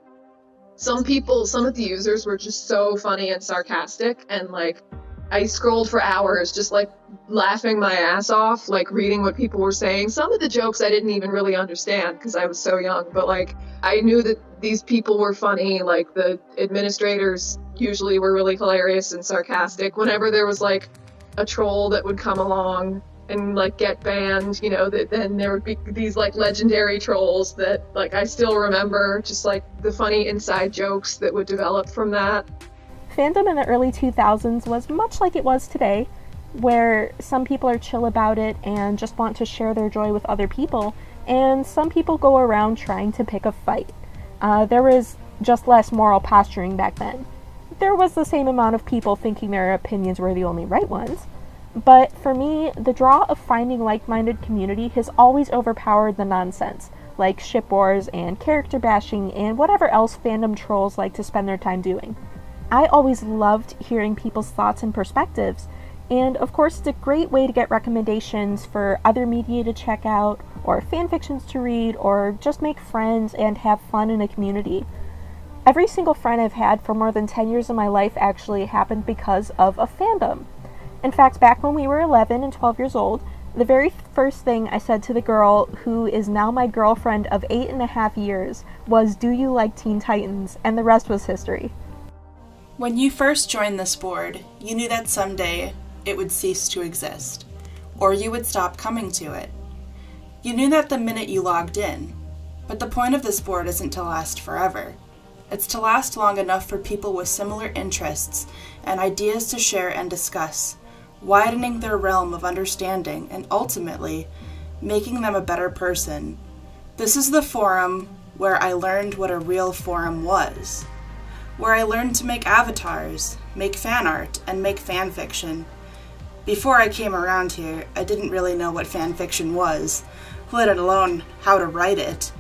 [SPEAKER 6] some of the users were just so funny and sarcastic, and like I scrolled for hours just like laughing my ass off, like reading what people were saying. Some of the jokes I didn't even really understand because I was so young, but like I knew that these people were funny. Like the administrators usually were really hilarious and sarcastic. Whenever there was like a troll that would come along and like get banned, you know, that then there would be these like legendary trolls that like I still remember, just like the funny inside jokes that would develop from that.
[SPEAKER 13] Fandom in the early 2000s was much like it was today, where some people are chill about it and just want to share their joy with other people, and some people go around trying to pick a fight. There was just less moral posturing back then. There was the same amount of people thinking their opinions were the only right ones, but for me, the draw of finding like-minded community has always overpowered the nonsense, like ship wars and character bashing and whatever else fandom trolls like to spend their time doing. I always loved hearing people's thoughts and perspectives, and of course it's a great way to get recommendations for other media to check out, or fanfictions to read, or just make friends and have fun in a community. Every single friend I've had for more than 10 years of my life actually happened because of a fandom. In fact, back when we were 11 and 12 years old, the very first thing I said to the girl who is now my girlfriend of 8.5 years was, "Do you like Teen Titans?" And the rest was history.
[SPEAKER 7] When you first joined this board, you knew that someday it would cease to exist, or you would stop coming to it. You knew that the minute you logged in, but the point of this board isn't to last forever. It's to last long enough for people with similar interests and ideas to share and discuss, widening their realm of understanding and ultimately making them a better person. This is the forum where I learned what a real forum was, where I learned to make avatars, make fan art, and make fan fiction. Before I came around here, I didn't really know what fan fiction was, let alone how to write it.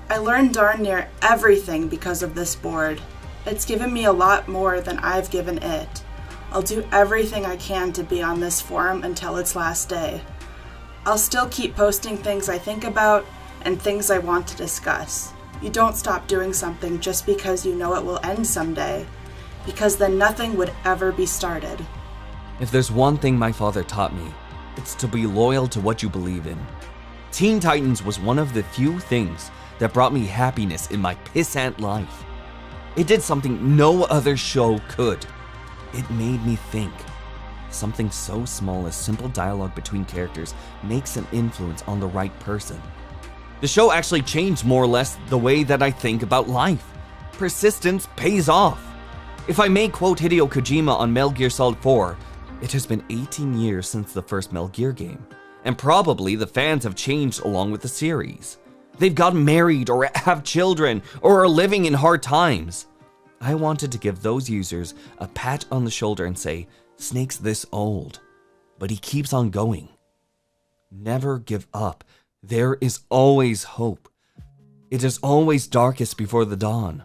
[SPEAKER 7] I learned darn near everything because of this board. It's given me a lot more than I've given it. I'll do everything I can to be on this forum until its last day. I'll still keep posting things I think about and things I want to discuss. You don't stop doing something just because you know it will end someday, because then nothing would ever be started.
[SPEAKER 1] If there's one thing my father taught me, it's to be loyal to what you believe in. Teen Titans was one of the few things that brought me happiness in my pissant life. It did something no other show could. It made me think. Something so small as simple dialogue between characters makes an influence on the right person. The show actually changed more or less the way that I think about life. Persistence pays off. If I may quote Hideo Kojima on Metal Gear Solid 4, it has been 18 years since the first Metal Gear game, and probably the fans have changed along with the series. They've gotten married or have children or are living in hard times. I wanted to give those users a pat on the shoulder and say, Snake's this old, but he keeps on going. Never give up. There is always hope. It is always darkest before the dawn.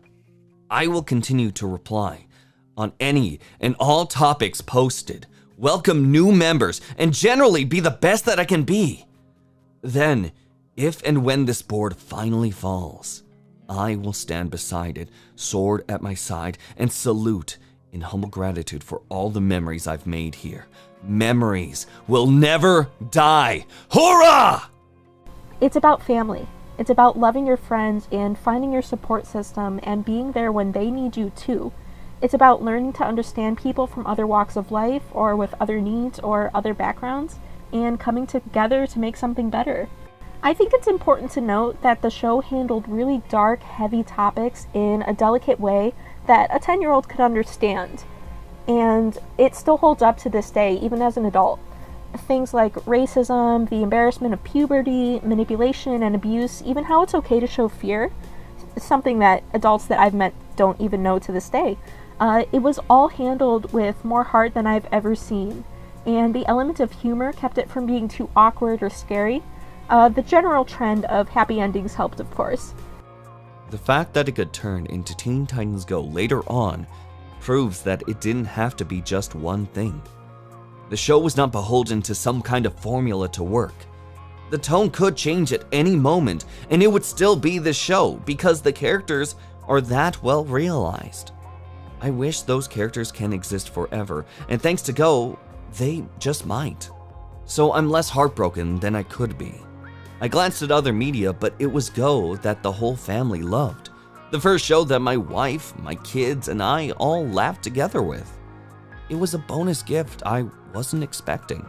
[SPEAKER 1] I will continue to reply on any and all topics posted, welcome new members, and generally be the best that I can be. Then, if and when this board finally falls, I will stand beside it, sword at my side, and salute in humble gratitude for all the memories I've made here. Memories will never die. Hurrah!
[SPEAKER 13] It's about family. It's about loving your friends and finding your support system and being there when they need you too. It's about learning to understand people from other walks of life or with other needs or other backgrounds and coming together to make something better. I think it's important to note that the show handled really dark, heavy topics in a delicate way that a 10-year-old could understand. And it still holds up to this day, even as an adult. Things like racism, the embarrassment of puberty, manipulation and abuse, even how it's okay to show fear, something that adults that I've met don't even know to this day. It was all handled with more heart than I've ever seen, and the element of humor kept it from being too awkward or scary. The general trend of happy endings helped, of course.
[SPEAKER 1] The fact that it could turn into Teen Titans Go later on proves that it didn't have to be just one thing. The show was not beholden to some kind of formula to work. The tone could change at any moment, and it would still be the show because the characters are that well realized. I wish those characters can exist forever, and thanks to Go, they just might. So I'm less heartbroken than I could be. I glanced at other media, but it was Go that the whole family loved. The first show that my wife, my kids, and I all laughed together with. It was a bonus gift I wasn't expecting.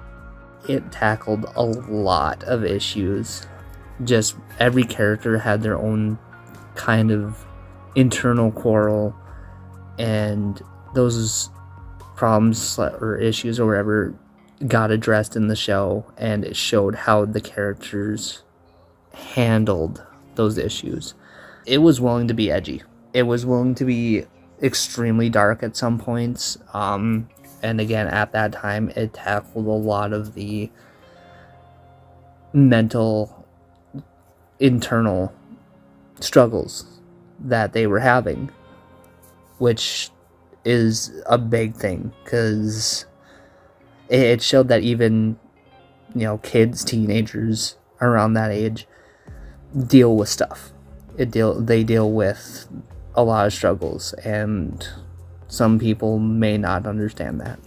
[SPEAKER 8] It tackled a lot of issues. Just every character had their own kind of internal quarrel, and those problems or issues or whatever got addressed in the show, and it showed how the characters handled those issues. It was willing to be edgy. It was willing to be extremely dark at some points. And again, at that time, it tackled a lot of the mental, internal struggles that they were having, which is a big thing, because it showed that even, kids, teenagers around that age deal with stuff. They deal with a lot of struggles, and some people may not understand that.